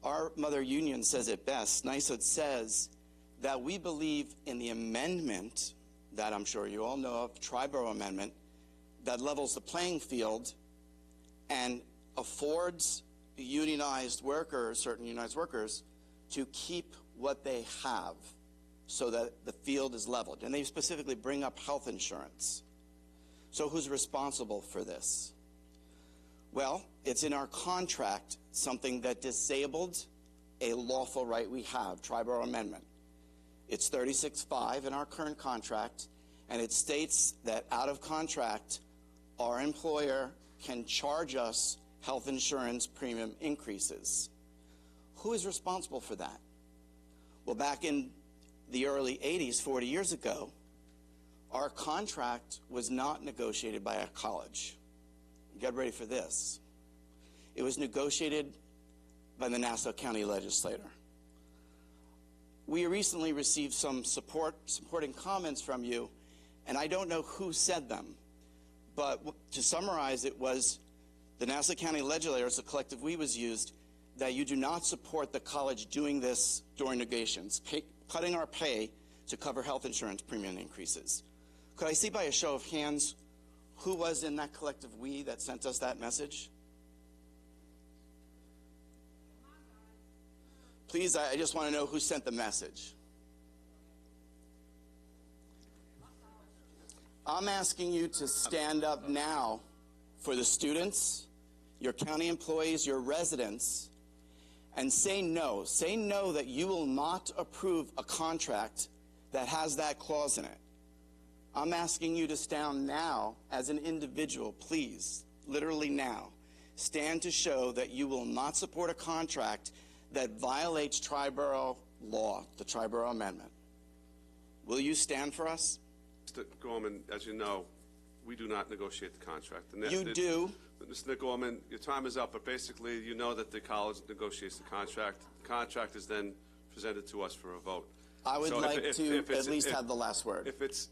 Our mother union says it best. NYSUD says that we believe in the amendment that I'm sure you all know of, Triborough Amendment, that levels the playing field and affords unionized workers, certain unionized workers, to keep what they have so that the field is leveled. And they specifically bring up health insurance. So who's responsible for this? Well, it's in our contract, something that disabled a lawful right we have, Triborough Amendment. It's 36.5 in our current contract, and it states that out of contract, our employer can charge us health insurance premium increases. Who is responsible for that? Well, back in the early 80s, 40 years ago, our contract was not negotiated by a college. Get ready for this. It was negotiated by the Nassau County Legislature. We recently received some supporting comments from you, and I don't know who said them, but to summarize, it was the Nassau County Legislature, as a collective we was used, that you do not support the college doing this during negotiations, cutting our pay to cover health insurance premium increases. Could I see by a show of hands who was in that collective we that sent us that message? Please, I just want to know who sent the message. I'm asking you to stand up now for the students, your county employees, your residents, and say no. Say no that you will not approve a contract that has that clause in it. I'm asking you to stand now as an individual, please, literally now. Stand to show that you will not support a contract that violates Triborough law, the Triborough Amendment. Will you stand for us? Mr. Gorman, as you know, we do not negotiate the contract. And You do. Mr. Gorman, your time is up, but basically you know that the college negotiates the contract. The contract is then presented to us for a vote. I would like to at least have the last word. If it's,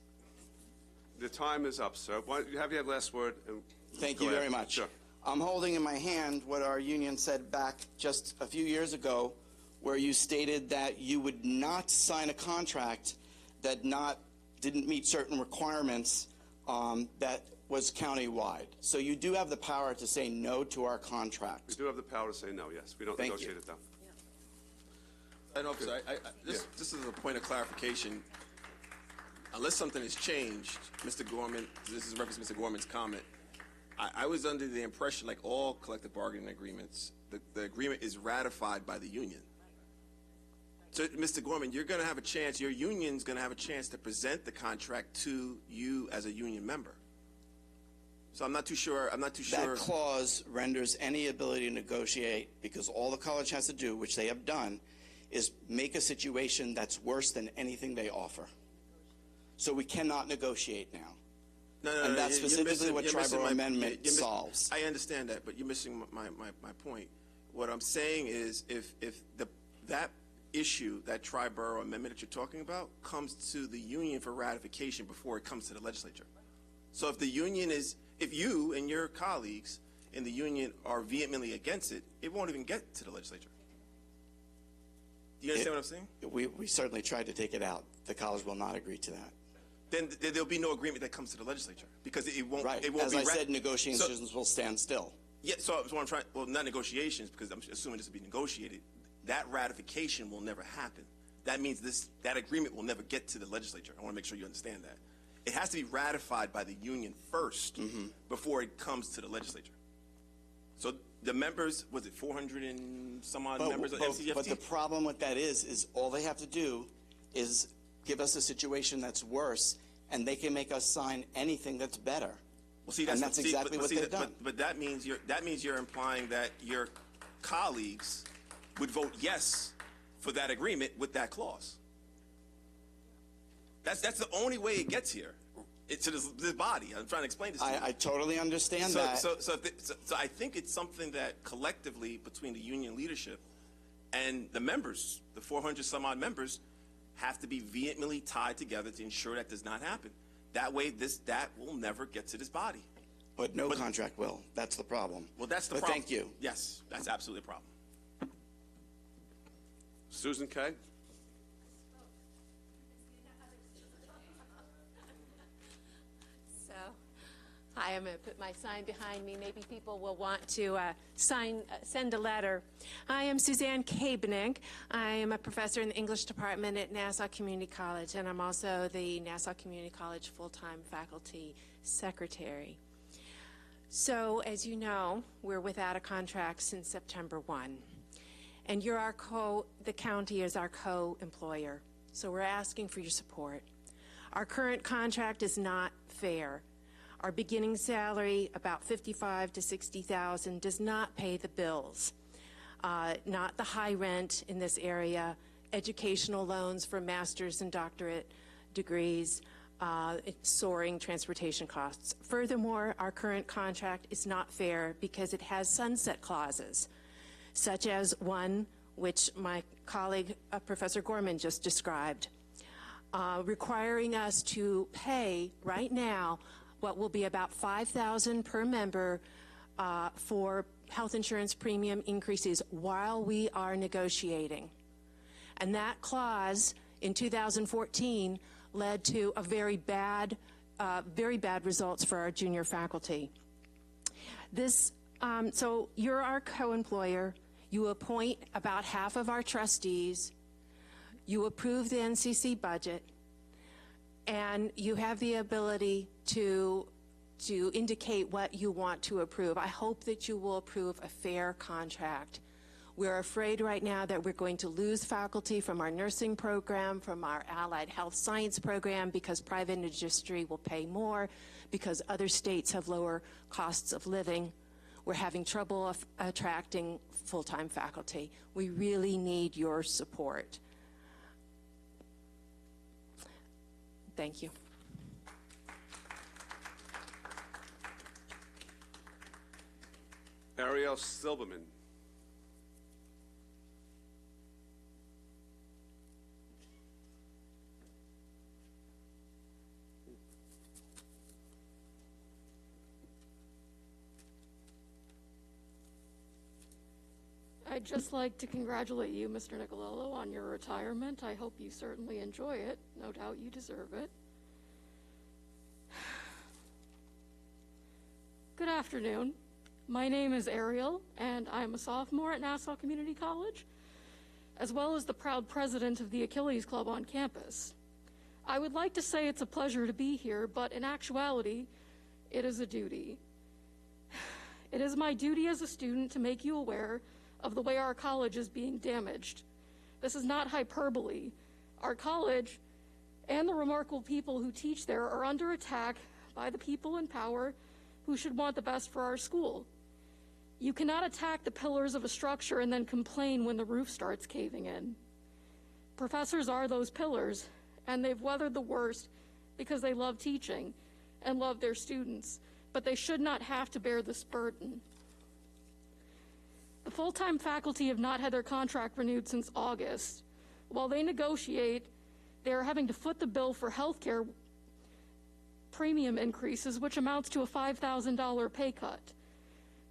the time is up, sir. Why don't you have your last word? And Thank go you ahead. very much. Sure. I'm holding in my hand what our union said back just a few years ago, where you stated that you would not sign a contract that didn't meet certain requirements that was countywide. So you do have the power to say no to our contract. We do have the power to say no, yes. We don't Thank negotiate you. it, though. And officer, this is a point of clarification. Unless something has changed, Mr. Gorman, this is reference to Mr. Gorman's comment, I was under the impression, like all collective bargaining agreements, the agreement is ratified by the union. So, Mr. Gorman, you're going to have a chance, your union's going to have a chance to present the contract to you as a union member. So I'm not too sure. That clause renders any ability to negotiate, because all the college has to do, which they have done, is make a situation that's worse than anything they offer. So we cannot negotiate now. No, and that's specifically what Triborough Amendment you're solves. I understand that, but you're missing my point. What I'm saying is, if that issue, that Triborough Amendment that you're talking about, comes to the union for ratification before it comes to the legislature. So if the union if you and your colleagues in the union are vehemently against it, it won't even get to the legislature. Do you understand what I'm saying? We certainly tried to take it out. The college will not agree to that. Then there'll be no agreement that comes to the legislature, because it won't. Right. It won't As be I said, negotiations will stand still. Yeah. So what I'm trying. Well, not negotiations, because I'm assuming this will be negotiated. That ratification will never happen. That means that agreement will never get to the legislature. I want to make sure you understand that. It has to be ratified by the union first before it comes to the legislature. So the members, was it 400 and some odd members of MCFT? But the problem with that is all they have to do is give us a situation that's worse, and they can make us sign anything that's better. Well, see, and that's exactly what they've done. But that means you're implying that your colleagues would vote yes for that agreement with that clause. That's the only way it gets here. It's to this body. I'm trying to explain this to you. I totally understand So, that. so I think it's something that collectively between the union leadership and the members, the 400 some odd members, have to be vehemently tied together to ensure that does not happen. That way, that will never get to this body. But no contract will. That's the problem. Well, that's the but problem. Thank you. Yes, that's absolutely a problem. Susan Kay? So, hi, I'm going to put my sign behind me. Maybe people will want to send a letter. I am Suzanne Kabenig. I am a professor in the English department at Nassau Community College, and I'm also the Nassau Community College full-time faculty secretary. So, as you know, we're without a contract since September 1. And the county is our co-employer. So we're asking for your support. Our current contract is not fair. Our beginning salary, about $55,000 to $60,000, does not pay the bills. Not the high rent in this area, educational loans for master's and doctorate degrees, soaring transportation costs. Furthermore, our current contract is not fair because it has sunset clauses, such as one which my colleague, Professor Gorman, just described, requiring us to pay right now what will be about $5,000 per member for health insurance premium increases while we are negotiating. And that clause in 2014 led to a very bad results for our junior faculty. So you're our co-employer. You appoint about half of our trustees. You approve the NCC budget, and you have the ability to indicate what you want to approve. I hope that you will approve a fair contract. We're afraid right now that we're going to lose faculty from our nursing program, from our allied health science program, because private industry will pay more, because other states have lower costs of living. We're having trouble attracting full-time faculty. We really need your support. Thank you. Ariel Silberman. I'd just like to congratulate you, Mr. Nicolello, on your retirement. I hope you certainly enjoy it. No doubt you deserve it. Good afternoon. My name is Ariel, and I'm a sophomore at Nassau Community College, as well as the proud president of the Achilles Club on campus. I would like to say it's a pleasure to be here, but in actuality, it is a duty. It is my duty as a student to make you aware of the way our college is being damaged. This is not hyperbole. Our college and the remarkable people who teach there are under attack by the people in power who should want the best for our school. You cannot attack the pillars of a structure and then complain when the roof starts caving in. Professors are those pillars, and they've weathered the worst because they love teaching and love their students, but they should not have to bear this burden. The full-time faculty have not had their contract renewed since August. While they negotiate, they are having to foot the bill for health care premium increases, which amounts to a $5,000 pay cut.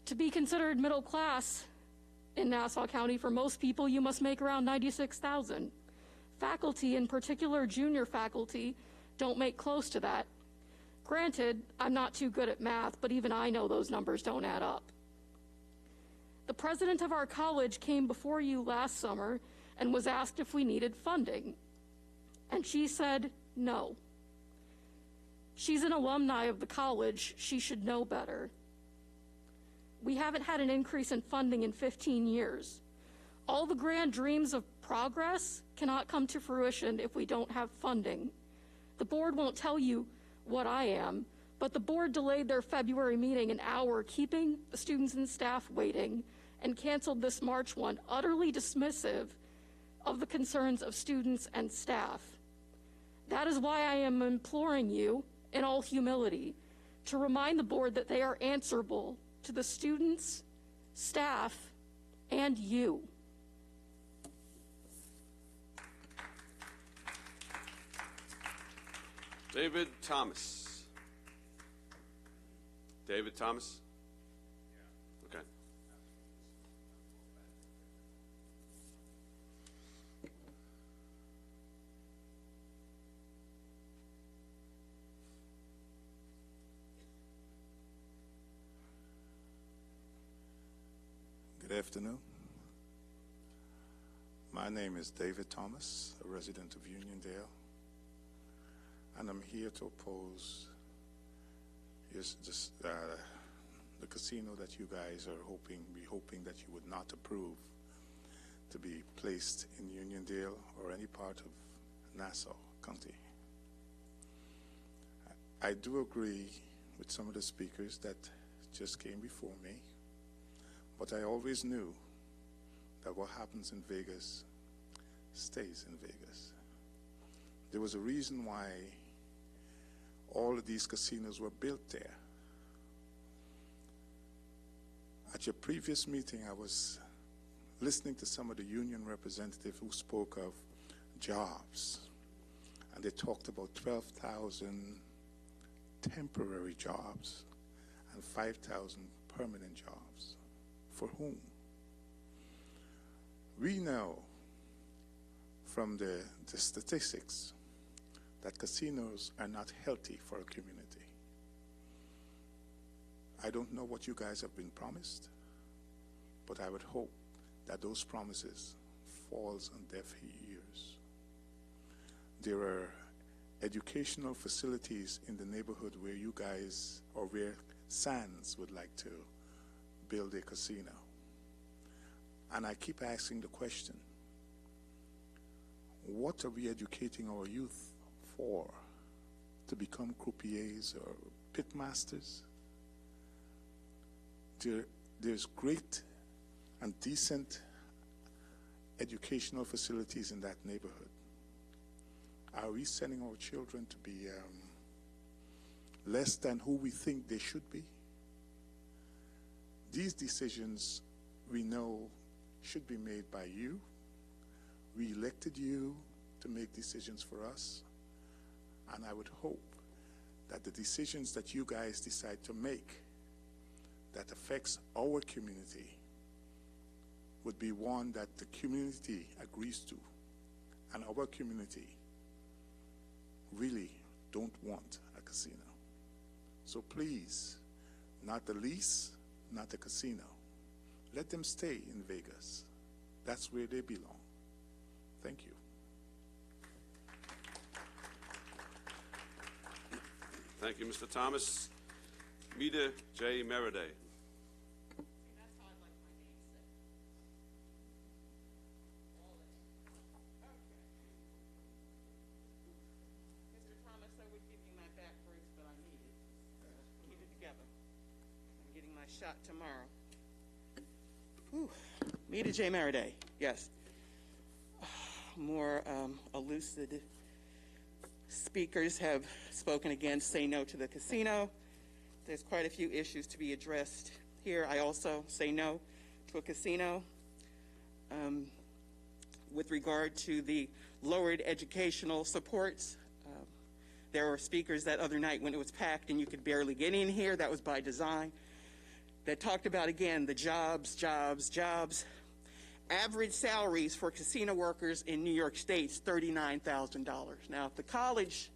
To be considered middle class in Nassau County, for most people, you must make around $96,000. Faculty, in particular junior faculty, don't make close to that. Granted, I'm not too good at math, but even I know those numbers don't add up. The president of our college came before you last summer and was asked if we needed funding, and she said no. She's an alumni of the college. She should know better. We haven't had an increase in funding in 15 years. All the grand dreams of progress cannot come to fruition if we don't have funding. The board won't tell you what I am, But the board delayed their February meeting an hour, keeping the students and staff waiting, and canceled this March one, utterly dismissive of the concerns of students and staff. That is why I am imploring you, in all humility, to remind the board that they are answerable to the students, staff, and you. David Thomas. David Thomas? Okay. Good afternoon. My name is David Thomas, a resident of Uniondale, and I'm here to oppose the casino that you guys are hoping that you would not approve to be placed in Uniondale or any part of Nassau County. I do agree with some of the speakers that just came before me, but I always knew that what happens in Vegas stays in Vegas. There was a reason why all of these casinos were built there. At your previous meeting, I was listening to some of the union representatives who spoke of jobs, and they talked about 12,000 temporary jobs and 5,000 permanent jobs. For whom? We know from the statistics that casinos are not healthy for a community. I don't know what you guys have been promised, but I would hope that those promises falls on deaf ears. There are educational facilities in the neighborhood where you guys, or where Sands would like to build a casino. And I keep asking the question, what are we educating our youth for? To become croupiers or pit masters? There's great and decent educational facilities in that neighborhood. Are we sending our children to be less than who we think they should be? These decisions, we know, should be made by you. We elected you to make decisions for us, and I would hope that the decisions that you guys decide to make that affects our community would be one that the community agrees to, and our community really don't want a casino. So please, not the lease, not the casino. Let them stay in Vegas. That's where they belong. Thank you. Thank you, Mr. Thomas. Mida J. Meriday. Shot tomorrow. Whew. Mida J. Meriday, yes. More elucidated speakers have spoken against say no to the casino. There's quite a few issues to be addressed here. I also say no to a casino. With regard to the lowered educational supports, there were speakers that other night when it was packed and you could barely get in here. That was by design. That talked about, again, the jobs. Average salaries for casino workers in New York State is $39,000. Now, if the college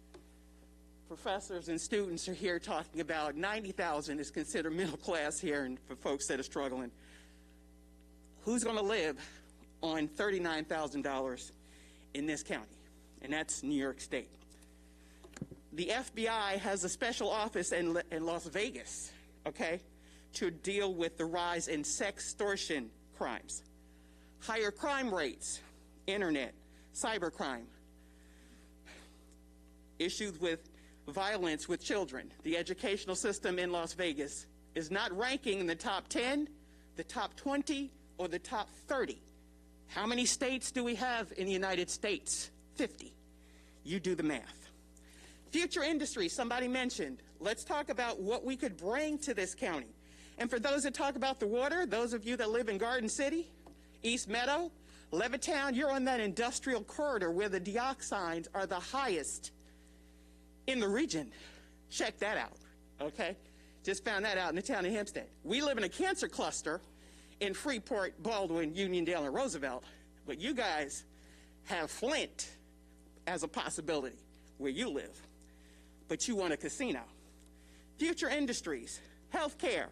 professors and students are here talking about $90,000 is considered middle class here, and for folks that are struggling, who's going to live on $39,000 in this county? And that's New York State. The FBI has a special office in Las Vegas, okay, to deal with the rise in sextortion crimes. Higher crime rates, internet, cybercrime. Issues with violence with children. The educational system in Las Vegas is not ranking in the top 10, the top 20, or the top 30. How many states do we have in the United States? 50. You do the math. Future industry, somebody mentioned. Let's talk about what we could bring to this county. And for those that talk about the water, those of you that live in Garden City, East Meadow, Levittown, you're on that industrial corridor where the dioxins are the highest in the region. Check that out, okay? Just found that out in the town of Hempstead. We live in a cancer cluster in Freeport, Baldwin, Uniondale, and Roosevelt, but you guys have Flint as a possibility where you live, but you want a casino. Future industries, healthcare,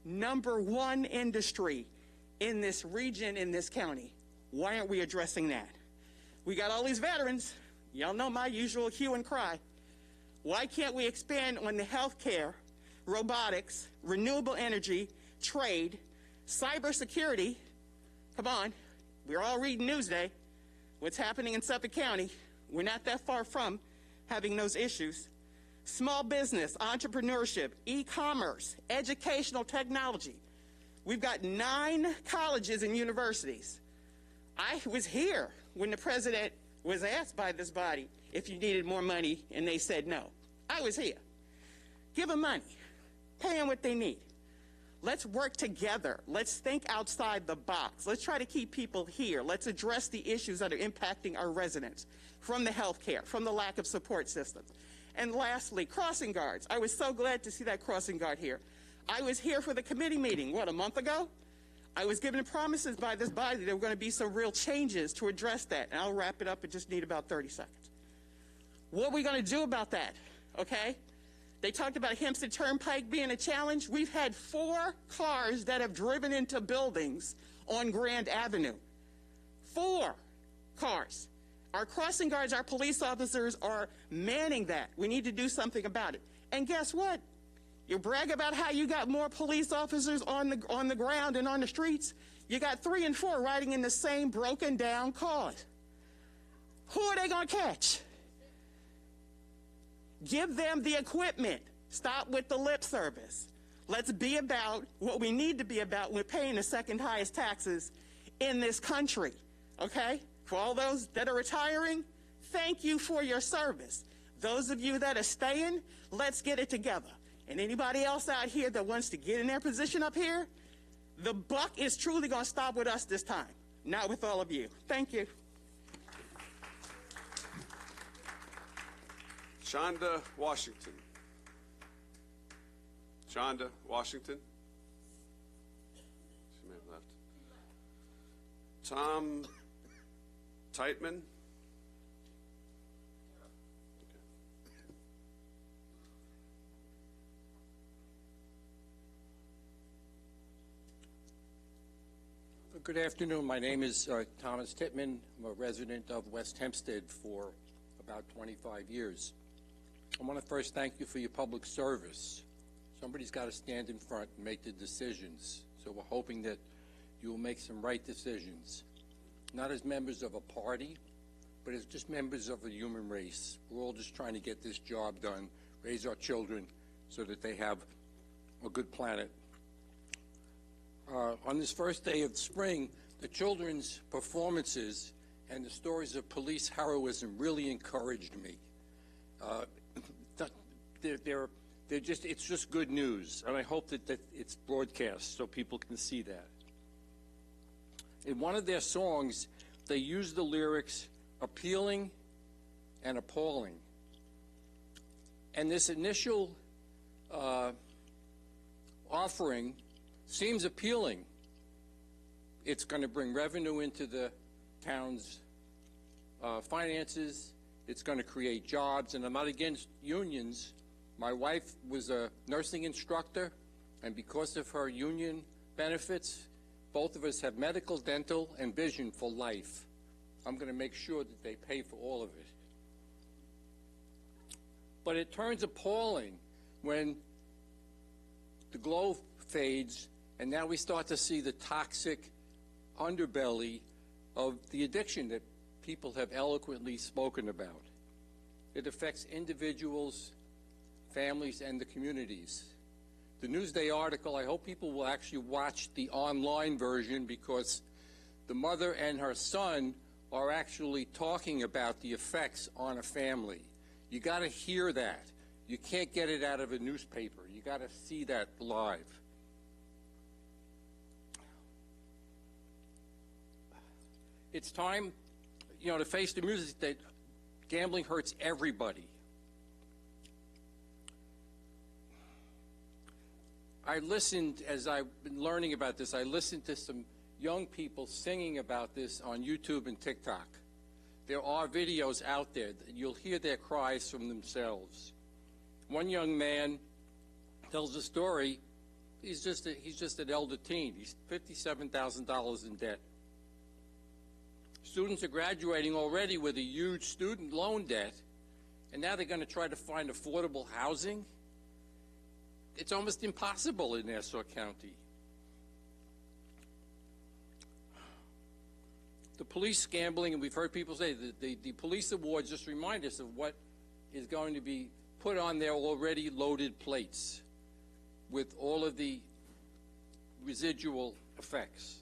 #1 industry in this region, in this county. Why aren't we addressing that? We got all these veterans. Y'all know my usual hue and cry. Why can't we expand on the healthcare, robotics, renewable energy, trade, cybersecurity? Come on, we're all reading Newsday. What's happening in Suffolk County? We're not that far from having those issues. Small business, entrepreneurship, e-commerce, educational technology. We've got 9 colleges and universities. I was here when the president was asked by this body if you needed more money, and they said no. I was here. Give them money. Pay them what they need. Let's work together. Let's think outside the box. Let's try to keep people here. Let's address the issues that are impacting our residents, from the health care, from the lack of support systems. And lastly, crossing guards. I was so glad to see that crossing guard here. I was here for the committee meeting, a month ago? I was given promises by this body there were going to be some real changes to address that. And I'll wrap it up. I just need about 30 seconds. What are we going to do about that? Okay? They talked about Hempstead Turnpike being a challenge. We've had 4 cars that have driven into buildings on Grand Avenue. 4 cars. Our crossing guards, our police officers are manning that. We need to do something about it. And guess what? You brag about how you got more police officers on the ground and on the streets. You got 3 and 4 riding in the same broken down cars. Who are they going to catch? Give them the equipment. Stop with the lip service. Let's be about what we need to be about. We're paying the second highest taxes in this country, okay? For all those that are retiring, thank you for your service. Those of you that are staying, let's get it together. And anybody else out here that wants to get in their position up here, the buck is truly going to stop with us this time, not with all of you. Thank you. Shonda Washington. Shonda Washington. She may have left. Tom Teitman. Good afternoon. My name is Thomas Tittman. I'm a resident of West Hempstead for about 25 years. I want to first thank you for your public service. Somebody's got to stand in front and make the decisions. So we're hoping that you will make some right decisions, not as members of a party, but as just members of a human race. We're all just trying to get this job done, raise our children so that they have a good planet. On this first day of spring, the children's performances and the stories of police heroism really encouraged me. It's just good news, and I hope that it's broadcast so people can see that. In one of their songs, they use the lyrics appealing and appalling. And this initial offering seems appealing. It's going to bring revenue into the town's finances. It's going to create jobs, and I'm not against unions. My wife was a nursing instructor, and because of her union benefits, both of us have medical, dental, and vision for life. I'm going to make sure that they pay for all of it. But it turns appalling when the glow fades, and now we start to see the toxic underbelly of the addiction that people have eloquently spoken about. It affects individuals, families, and the communities. The Newsday article, I hope people will actually watch the online version, because the mother and her son are actually talking about the effects on a family. You got to hear that. You can't get it out of a newspaper. You got to see that live. It's time, to face the music that gambling hurts everybody. I listened, as I've been learning about this, I listened to some young people singing about this on YouTube and TikTok. There are videos out there. You'll hear their cries from themselves. One young man tells a story. He's just an elder teen. He's $57,000 in debt. Students are graduating already with a huge student loan debt, and now they're going to try to find affordable housing. It's almost impossible in Nassau County. The police gambling, and we've heard people say that the police awards just remind us of what is going to be put on their already loaded plates with all of the residual effects.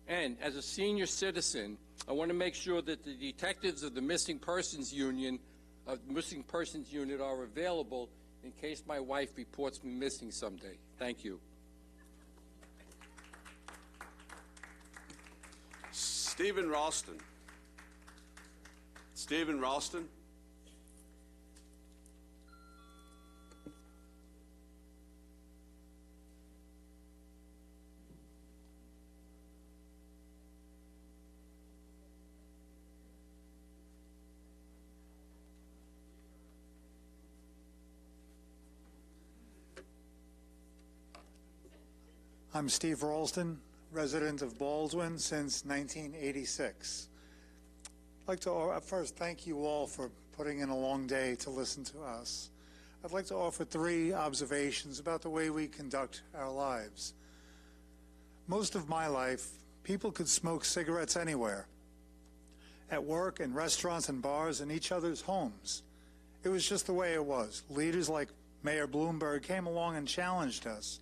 And as a senior citizen, I want to make sure that the detectives of the Missing Persons Unit are available in case my wife reports me missing someday. Thank you. Stephen Ralston. Stephen Ralston. I'm Steve Ralston, resident of Baldwin since 1986. I'd like to first thank you all for putting in a long day to listen to us. I'd like to offer 3 observations about the way we conduct our lives. Most of my life, people could smoke cigarettes anywhere, at work, in restaurants and bars, in each other's homes. It was just the way it was. Leaders like Mayor Bloomberg came along and challenged us.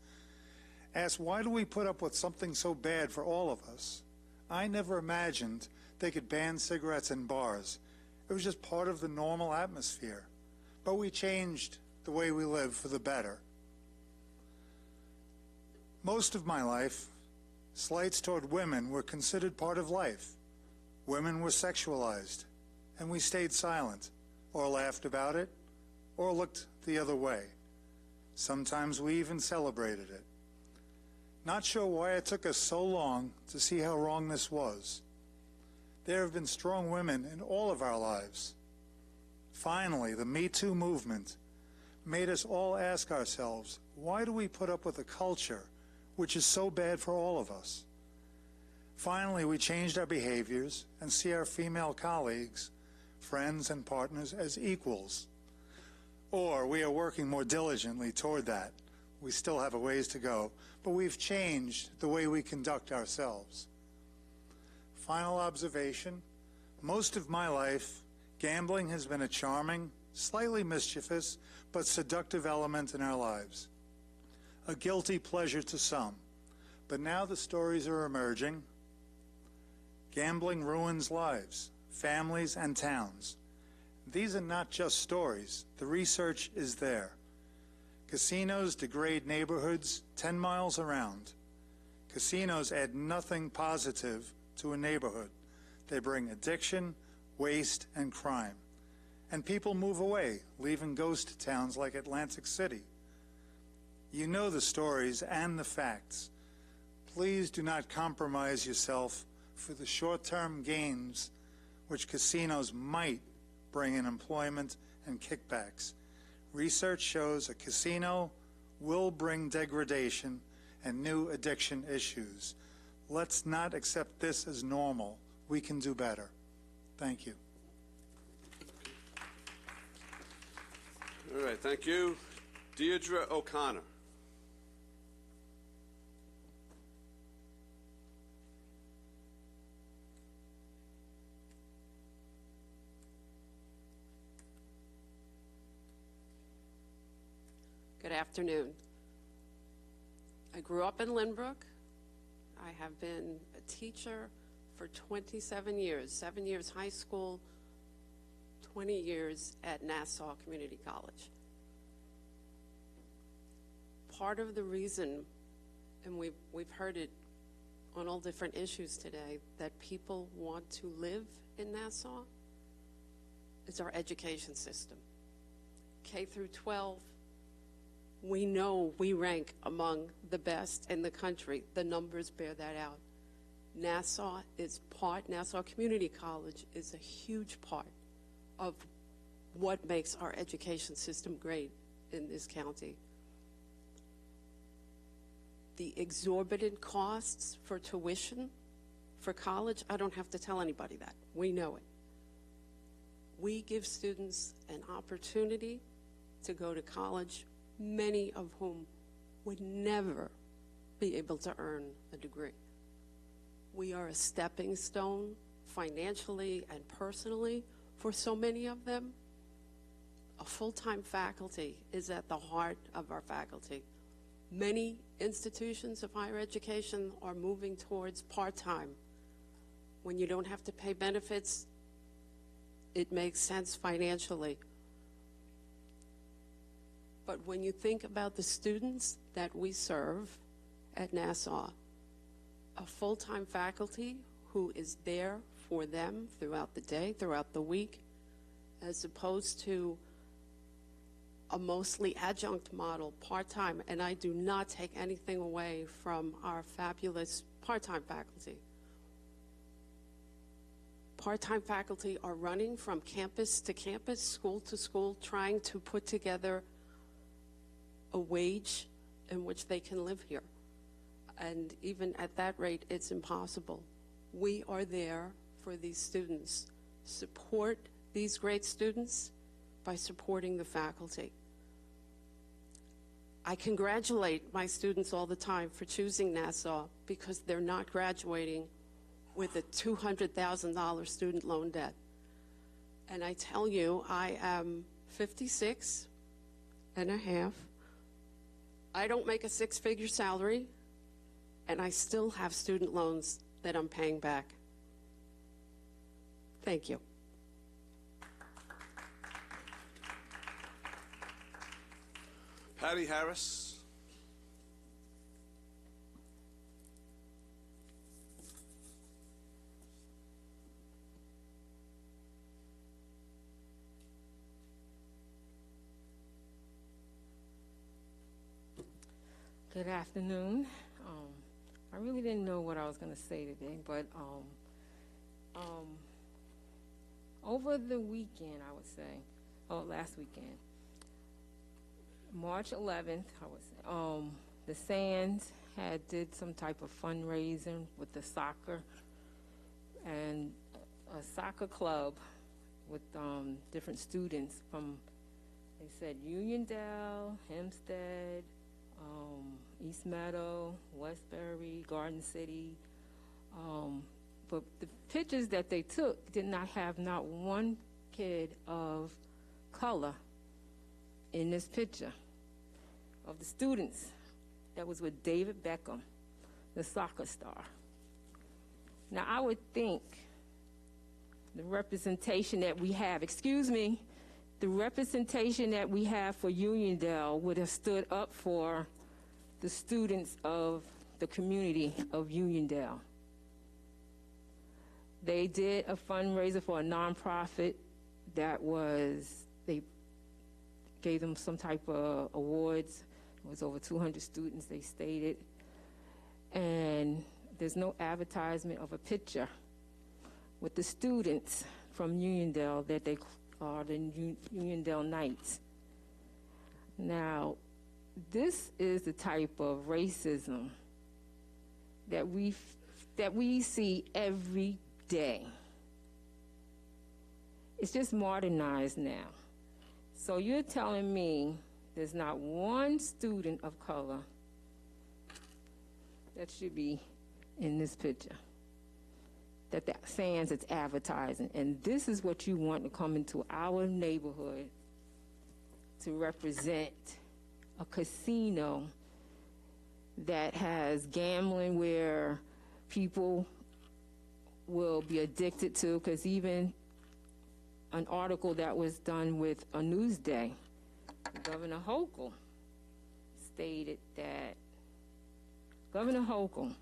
Asked, why do we put up with something so bad for all of us? I never imagined they could ban cigarettes in bars. It was just part of the normal atmosphere. But we changed the way we live for the better. Most of my life, slights toward women were considered part of life. Women were sexualized, and we stayed silent, or laughed about it, or looked the other way. Sometimes we even celebrated it. Not sure why it took us so long to see how wrong this was. There have been strong women in all of our lives. Finally, the Me Too movement made us all ask ourselves, why do we put up with a culture which is so bad for all of us? Finally, we changed our behaviors and see our female colleagues, friends, and partners as equals. Or we are working more diligently toward that. We still have a ways to go, but we've changed the way we conduct ourselves. Final observation, most of my life, gambling has been a charming, slightly mischievous, but seductive element in our lives. A guilty pleasure to some, but now the stories are emerging. Gambling ruins lives, families, and towns. These are not just stories. The research is there. Casinos degrade neighborhoods 10 miles around. Casinos add nothing positive to a neighborhood. They bring addiction, waste, and crime. And people move away, leaving ghost towns like Atlantic City. You know the stories and the facts. Please do not compromise yourself for the short-term gains which casinos might bring in employment and kickbacks. Research shows a casino will bring degradation and new addiction issues. Let's not accept this as normal. We can do better. Thank you. All right, thank you. Deirdre O'Connor. Good afternoon. I grew up in Lynbrook. I have been a teacher for 27 years, 7 years high school, 20 years at Nassau Community College. Part of the reason, and we've heard it on all different issues today, that people want to live in Nassau is our education system. K through 12, we know we rank among the best in the country. The numbers bear that out. Nassau Community College is a huge part of what makes our education system great in this county. The exorbitant costs for tuition for college, I don't have to tell anybody that. We know it. We give students an opportunity to go to college, many of whom would never be able to earn a degree. We are a stepping stone financially and personally for so many of them. A full-time faculty is at the heart of our faculty. Many institutions of higher education are moving towards part-time. When you don't have to pay benefits, it makes sense financially. But when you think about the students that we serve at Nassau, a full-time faculty who is there for them throughout the day, throughout the week, as opposed to a mostly adjunct model, part-time, and I do not take anything away from our fabulous part-time faculty. Part-time faculty are running from campus to campus, school to school, trying to put together a wage in which they can live here. And even at that rate, it's impossible. We are there for these students. Support these great students by supporting the faculty. I congratulate my students all the time for choosing Nassau because they're not graduating with a $200,000 student loan debt. And I tell you, I am 56 and a half. I don't make a six-figure salary, and I still have student loans that I'm paying back. Thank you. Patty Harris. Good afternoon. I really didn't know what I was going to say today, but over the weekend, I would say, last weekend, March 11th, the Sands did some type of fundraising with the soccer and a soccer club with different students from, they said, Uniondale, Hempstead, East Meadow, Westbury, Garden City. But the pictures that they took did not have not one kid of color in this picture of the students that was with David Beckham, the soccer star. Now, I would think the representation that we have, the representation that we have for Uniondale would have stood up for the students of the community of Uniondale. They did a fundraiser for a nonprofit that they gave them some type of awards. It was over 200 students, they stated. And there's no advertisement of a picture with the students from Uniondale that they are the Uniondale Knights. Now, this is the type of racism that we see every day. It's just modernized now. So you're telling me there's not one student of color that should be in this picture, that Sands is advertising, and this is what you want to come into our neighborhood to represent a casino that has gambling where people will be addicted to, because even an article that was done with a Newsday, Governor Hochul stated that Governor Hochul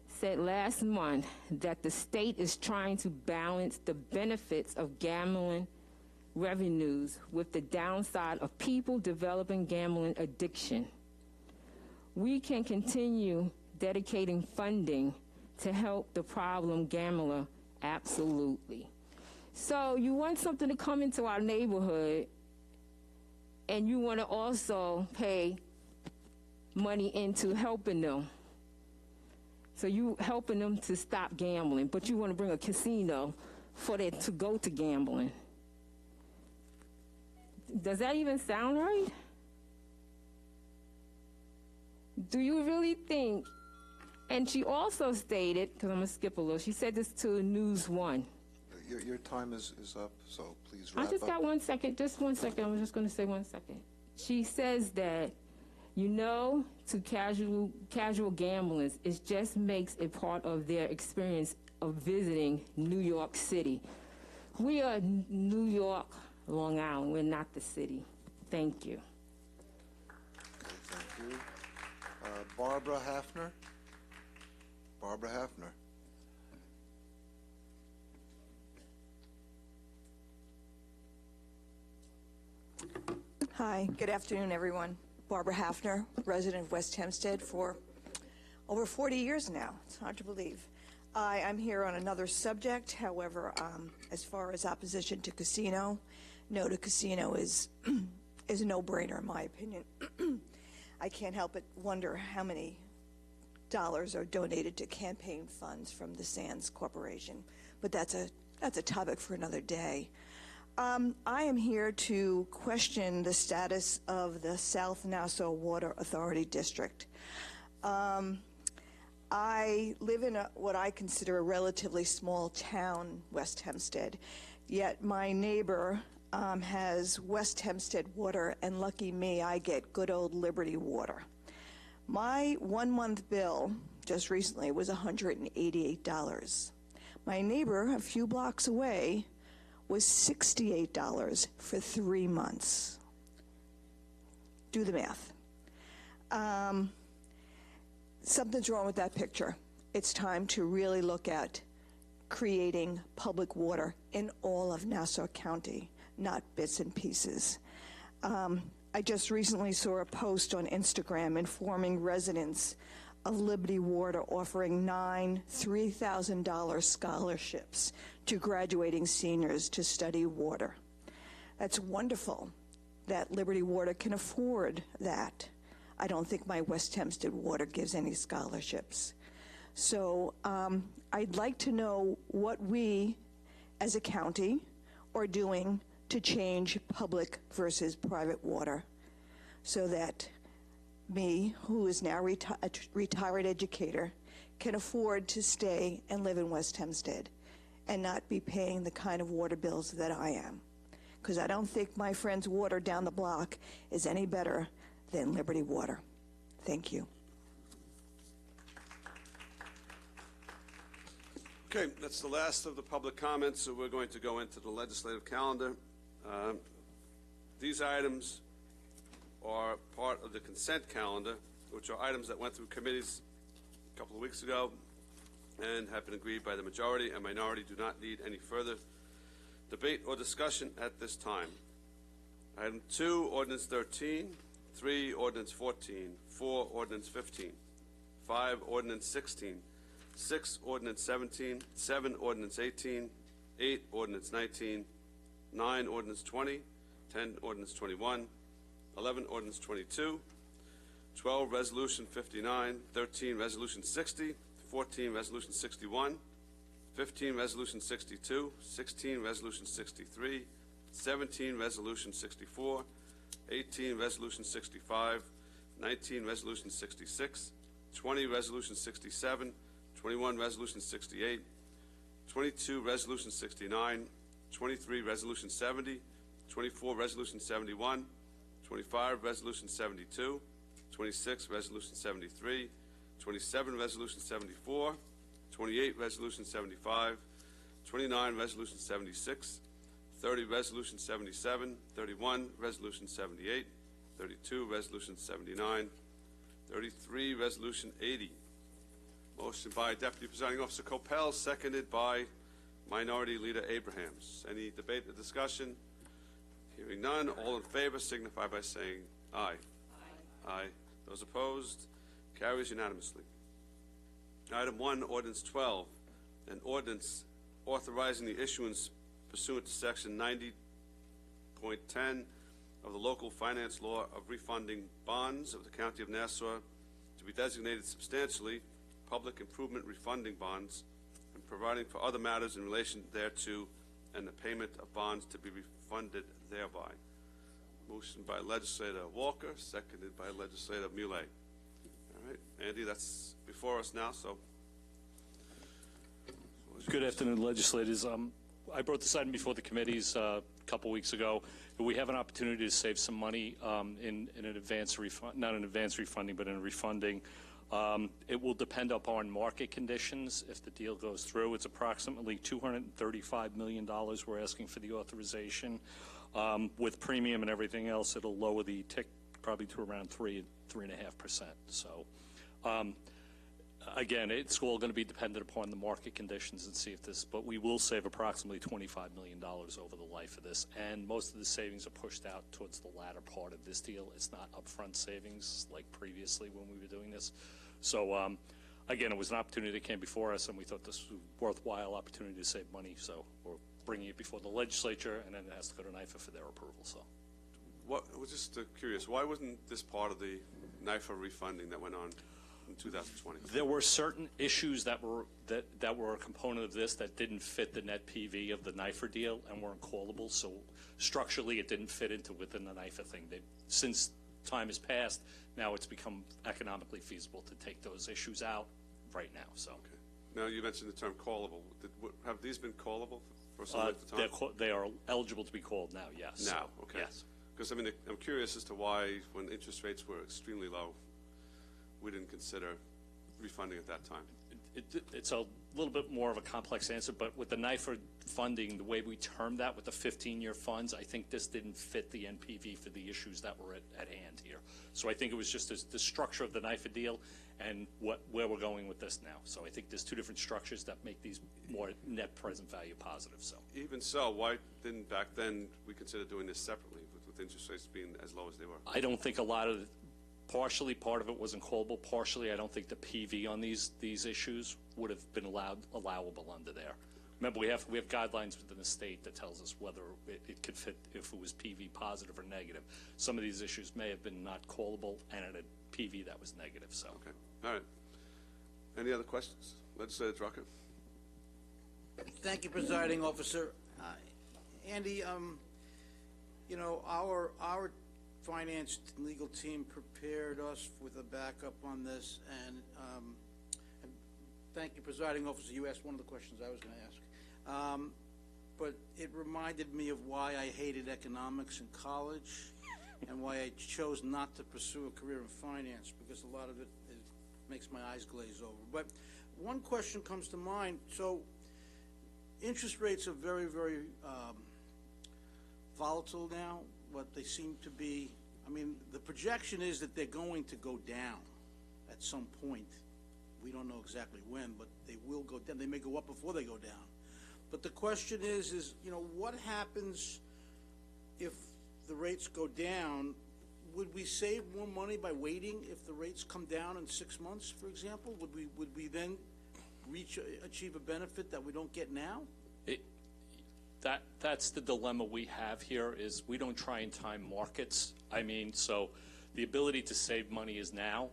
said last month that the state is trying to balance the benefits of gambling revenues with the downside of people developing gambling addiction. We can continue dedicating funding to help the problem gambler, absolutely. So you want something to come into our neighborhood, and you want to also pay money into helping them. So you helping them to stop gambling, but you want to bring a casino for them to go to gambling. Does that even sound right? Do you really think? And she also stated, because I'm going to skip a little, she said this to News One. Your time is up, so please wrap I just up. got 1 second, just 1 second. I'm just going to say 1 second. She says that, you know, to casual gamblers, it just makes it part of their experience of visiting New York City. We are New York, Long Island. We're not the city. Thank you. Okay, thank you. Barbara Hafner. Barbara Hafner. Hi, good afternoon, everyone. Barbara Hafner, resident of West Hempstead for over 40 years now. It's hard to believe. I'm here on another subject. However, as far as opposition to casino, no to casino is a no-brainer in my opinion. I can't help but wonder how many dollars are donated to campaign funds from the Sands Corporation, but that's a topic for another day. I am here to question the status of the South Nassau Water Authority District. I live in what I consider a relatively small town, West Hempstead, yet my neighbor has West Hempstead water, and lucky me, I get good old Liberty water. My 1 month bill just recently was $188. My neighbor a few blocks away was $68 for 3 months. Do the math. Something's wrong with that picture. It's time to really look at creating public water in all of Nassau County, not bits and pieces. I just recently saw a post on Instagram informing residents of Liberty Water offering 9 $3,000 scholarships to graduating seniors to study water. That's wonderful that Liberty Water can afford that. I don't think my West Hempstead Water gives any scholarships. So I'd like to know what we as a county are doing to change public versus private water so that me, who is now a retired educator, can afford to stay and live in West Hempstead and not be paying the kind of water bills that I am. Because I don't think my friend's water down the block is any better than Liberty Water. Thank you. Okay, that's the last of the public comments, so we're going to go into the legislative calendar. These items are part of the consent calendar, which are items that went through committees a couple of weeks ago and have been agreed by the majority and minority, do not need any further debate or discussion at this time. Item 2, Ordinance 13, 3, Ordinance 14, 4, Ordinance 15, 5, Ordinance 16, 6, Ordinance 17, 7, Ordinance 18, 8, Ordinance 19, 9, Ordinance 20, 10, Ordinance 21, 11, Ordinance 22, 12, Resolution 59, 13, Resolution 60, 14, Resolution 61, 15, Resolution 62, 16, Resolution 63, 17, Resolution 64, 18, Resolution 65, 19, Resolution 66, 20, Resolution 67, 21, Resolution 68, 22, Resolution 69, 23, Resolution 70, 24, Resolution 71, 25, Resolution 72. 26, Resolution 73. 27, Resolution 74. 28, Resolution 75. 29, Resolution 76. 30, Resolution 77. 31, Resolution 78. 32, Resolution 79. 33, Resolution 80. Motion by Deputy Presiding Officer Coppell, seconded by Minority Leader Abrahams. Any debate or discussion? Hearing none, all in favor signify by saying aye. Aye. Aye. Those opposed? Carries unanimously. Item 1, Ordinance 12, an ordinance authorizing the issuance pursuant to Section 90.10 of the Local Finance Law of refunding bonds of the County of Nassau to be designated substantially public improvement refunding bonds and providing for other matters in relation thereto and the payment of bonds to be refunded thereby. Motion by Legislator Walker, seconded by Legislator Muley. All right, Andy, that's before us now, so. Good afternoon, legislators. I brought this item before the committees a couple weeks ago. We have an opportunity to save some money in an advance refund, not an advance refunding, but in a refunding. It will depend upon market conditions if the deal goes through. It's approximately $235 million we're asking for the authorization. With premium and everything else, it'll lower the tick probably to around 3.5%. So, again, it's all going to be dependent upon the market conditions and see if this, but we will save approximately $25 million over the life of this, and most of the savings are pushed out towards the latter part of this deal. It's not upfront savings like previously when we were doing this. So, again, it was an opportunity that came before us, and we thought this was a worthwhile opportunity to save money, so we're bringing it before the legislature, and then it has to go to NIFA for their approval. So, What, I was just curious, why wasn't this part of the NIFA refunding that went on in 2020? there were certain issues that were a component of this that didn't fit the net PV of the NIFA deal and weren't callable. So structurally, it didn't fit into within the NIFA thing. Since time has passed, now it's become economically feasible to take those issues out right now. So, okay. Now you mentioned the term callable. Have these been callable for some length of time? They are eligible to be called now. Yes. Now, okay. Yes. Because I mean, I'm curious as to why, when interest rates were extremely low, we didn't consider refunding at that time. It's a little bit more of a complex answer, but with the NIFA funding, the way we termed that with the 15-year funds, I think this didn't fit the NPV for the issues that were at hand here. So I think it was just the structure of the NIFA deal and where we're going with this now. So I think there's two different structures that make these more net present value positive. So even so, why didn't back then we consider doing this separately with interest rates being as low as they were? I don't think a lot of partially part of it wasn't callable. Partially, I don't think the PV on these issues would have been allowable under there. Remember, we have guidelines within the state that tells us whether it could fit if it was PV positive or negative. Some of these issues may have been not callable and at a PV that was negative. So, okay, all right. Any other questions, Legislator Drucker? Thank you, Presiding Officer. Andy, you know, our finance and legal team prepared us with a backup on this, and thank you, Presiding Officer. You asked one of the questions I was going to ask. But it reminded me of why I hated economics in college and why I chose not to pursue a career in finance, because a lot of it makes my eyes glaze over. But one question comes to mind. So interest rates are very, very volatile now, but they seem to be, I mean, the projection is that they're going to go down at some point. We don't know exactly when, but they will go down. They may go up before they go down. But the question is, you know, what happens if the rates go down? Would we save more money by waiting if the rates come down in 6 months, for example? Would we then achieve a benefit that we don't get now? That's the dilemma we have here, is we don't try and time markets. I mean, so the ability to save money is now.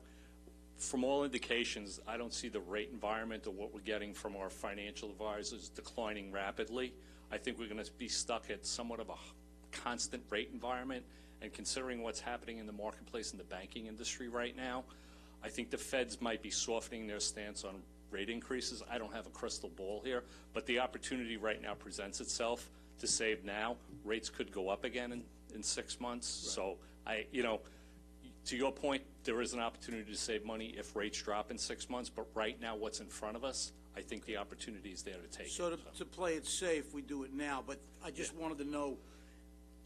From all indications, I don't see the rate environment or what we're getting from our financial advisors declining rapidly. I think we're going to be stuck at somewhat of a constant rate environment. And considering what's happening in the marketplace in the banking industry right now, I think the Feds might be softening their stance on rate increases. I don't have a crystal ball here, but the opportunity right now presents itself to save now. Rates could go up again in 6 months. Right. So To your point, there is an opportunity to save money if rates drop in 6 months, but right now what's in front of us, I think the opportunity is there to take So it. to play it safe, we do it now, but I just wanted to know,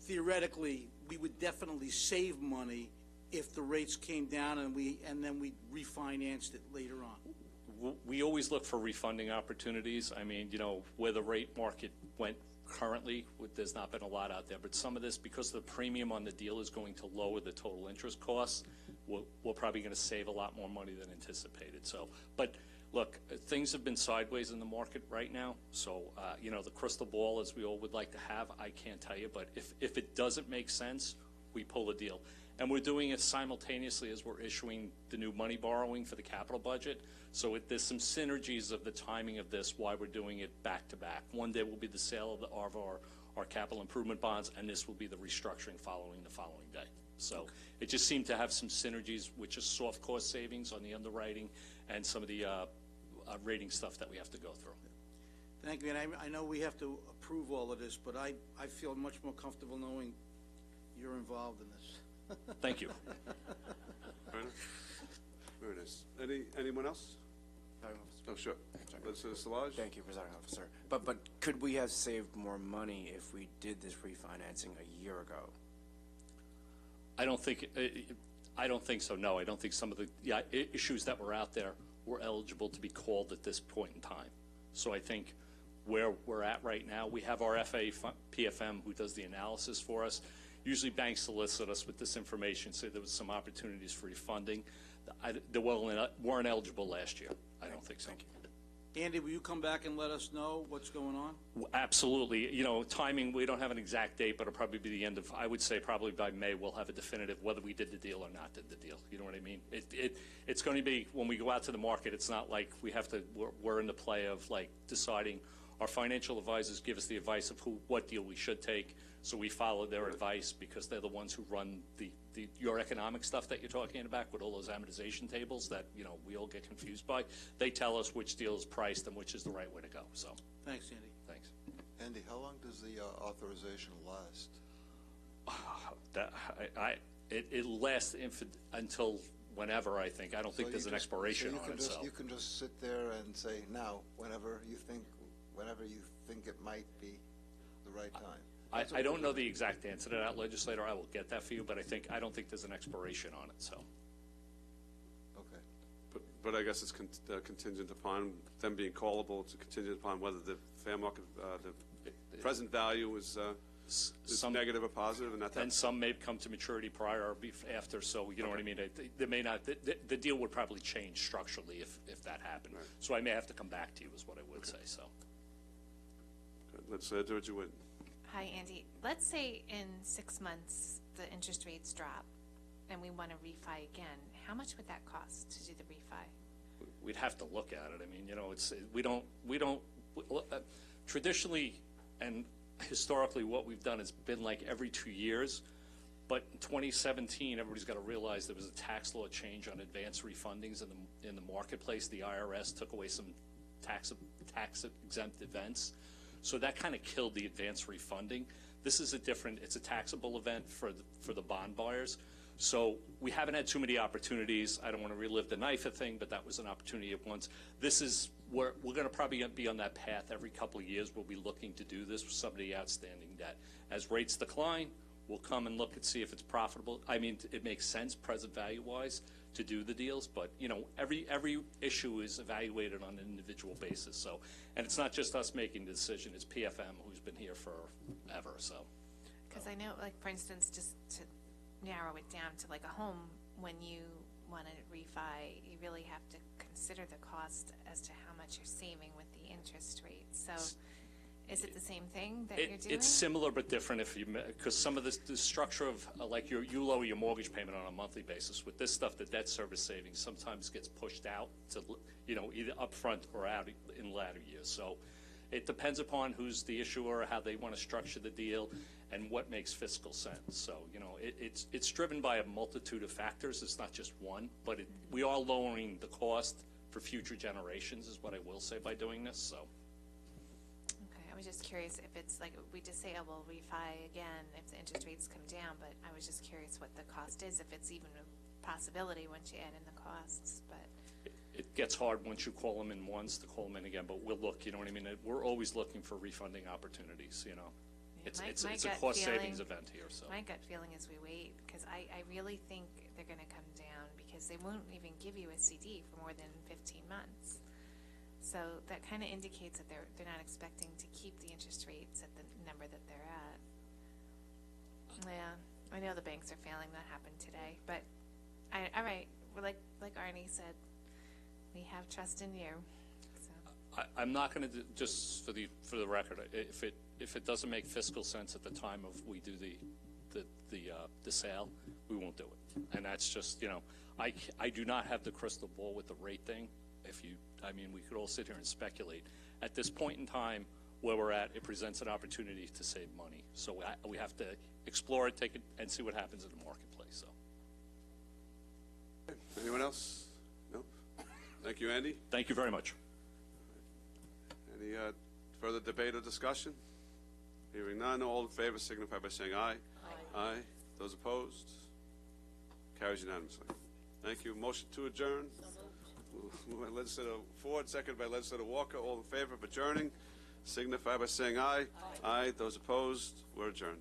theoretically, we would definitely save money if the rates came down and then we refinanced it later on. We always look for refunding opportunities. I mean, where the rate market went currently, there's not been a lot out there, but some of this, because the premium on the deal is going to lower the total interest costs, we're probably going to save a lot more money than anticipated. So, but look, things have been sideways in the market right now. So, the crystal ball, as we all would like to have, I can't tell you, but if it doesn't make sense, we pull a deal. And we're doing it simultaneously as we're issuing the new money borrowing for the capital budget. So there's some synergies of the timing of this, why we're doing it back to back. One day will be the sale of our capital improvement bonds, and this will be the restructuring following the following day. So it just seemed to have some synergies, which is soft cost savings on the underwriting and some of the rating stuff that we have to go through. Thank you, and I know we have to approve all of this, but I feel much more comfortable knowing you're involved in this. Thank you. Very nice. Anyone else? Oh, sure. Mr. Solage? Thank you, Presiding Officer. But could we have saved more money if we did this refinancing a year ago? I don't think so, no. I don't think some of the issues that were out there were eligible to be called at this point in time. So I think where we're at right now, we have our PFM who does the analysis for us. Usually banks solicit us with this information, say there was some opportunities for refunding. They weren't eligible last year. I don't think so. Thank you. Andy, will you come back and let us know what's going on? Absolutely. Timing, we don't have an exact date, but it'll probably be the end of, I would say probably by May, we'll have a definitive whether we did the deal or not did the deal. You know what I mean? It's going to be, when we go out to the market, it's not like we're in the play of like deciding. Our financial advisors give us the advice of what deal we should take. So we follow their advice because they're the ones who run your economic stuff that you're talking about with all those amortization tables that, we all get confused by. They tell us which deal is priced and which is the right way to go. So. Thanks, Andy. Thanks. Andy, how long does the authorization last? It lasts until whenever, I think. I don't think there's an expiration on it. So you can just sit there and say, now, whenever you think it might be the right time. I don't know the exact answer to that, Legislator. I will get that for you, but I don't think there's an expiration on it. So. Okay. But I guess it's contingent upon them being callable. It's contingent upon whether the fair market, the present value is negative or positive, and some may come to maturity prior or after. So you know what I mean. They may not. The deal would probably change structurally if that happened. Right. So I may have to come back to you, is what I would say. So. Good. Let's do what you would. Hi, Andy. Let's say in 6 months the interest rates drop and we want to refi again. How much would that cost to do the refi? We'd have to look at it. I mean, we don't traditionally and historically what we've done has been like every 2 years. But in 2017, everybody's got to realize there was a tax law change on advance refundings in the marketplace. The IRS took away some tax exempt events. So that kind of killed the advance refunding. This is it's a taxable event for the bond buyers. So we haven't had too many opportunities. I don't want to relive the NIFA thing, but that was an opportunity at once. This is where we're going to probably be on that path every couple of years. We'll be looking to do this with some of the outstanding debt. As rates decline, we'll come and look and see if it's profitable. I mean, it makes sense present value-wise to do the deals, but every issue is evaluated on an individual basis. So, and it's not just us making the decision; it's PFM who's been here forever. So, because I know, like for instance, just to narrow it down to like a home, when you want to refi, you really have to consider the cost as to how much you're saving with the interest rate. So. Is it the same thing that you're doing? It's similar but different because some of the structure of like you lower your mortgage payment on a monthly basis. With this stuff, the debt service savings sometimes gets pushed out to either upfront or out in latter years. So it depends upon who's the issuer, how they want to structure the deal, and what makes fiscal sense. So it's driven by a multitude of factors. It's not just one, but we are lowering the cost for future generations, is what I will say by doing this. So. was just curious if it's like, we just say, oh, we'll refi again if the interest rates come down, but I was just curious what the cost is, if it's even a possibility once you add in the costs, but. It gets hard once you call them in once to call them in again, but we'll look, you know what I mean? We're always looking for refunding opportunities, you know? It's a cost savings event here, so. My gut feeling is we wait, because I really think they're gonna come down, because they won't even give you a CD for more than 15 months. So that kind of indicates that they're not expecting to keep the interest rates at the number that they're at. Yeah, I know the banks are failing. That happened today, but all right. Well, like Arnie said, we have trust in you. So. I'm not going to just for the record. If it doesn't make fiscal sense at the time of we do the sale, we won't do it. And that's just, you know, I do not have the crystal ball with the rate thing. I mean, we could all sit here and speculate. At this point in time, where we're at, it presents an opportunity to save money. So we have to explore it, take it, and see what happens in the marketplace. So. Anyone else? No? Thank you, Andy. Thank you very much. Any further debate or discussion? Hearing none, all in favor signify by saying aye. Aye. Aye. Those opposed? Carries unanimously. Thank you. Motion to adjourn. Moved by Legislator Ford, seconded by Legislator Walker. All in favor of adjourning signify by saying aye. Aye. Aye. Those opposed? We're adjourned.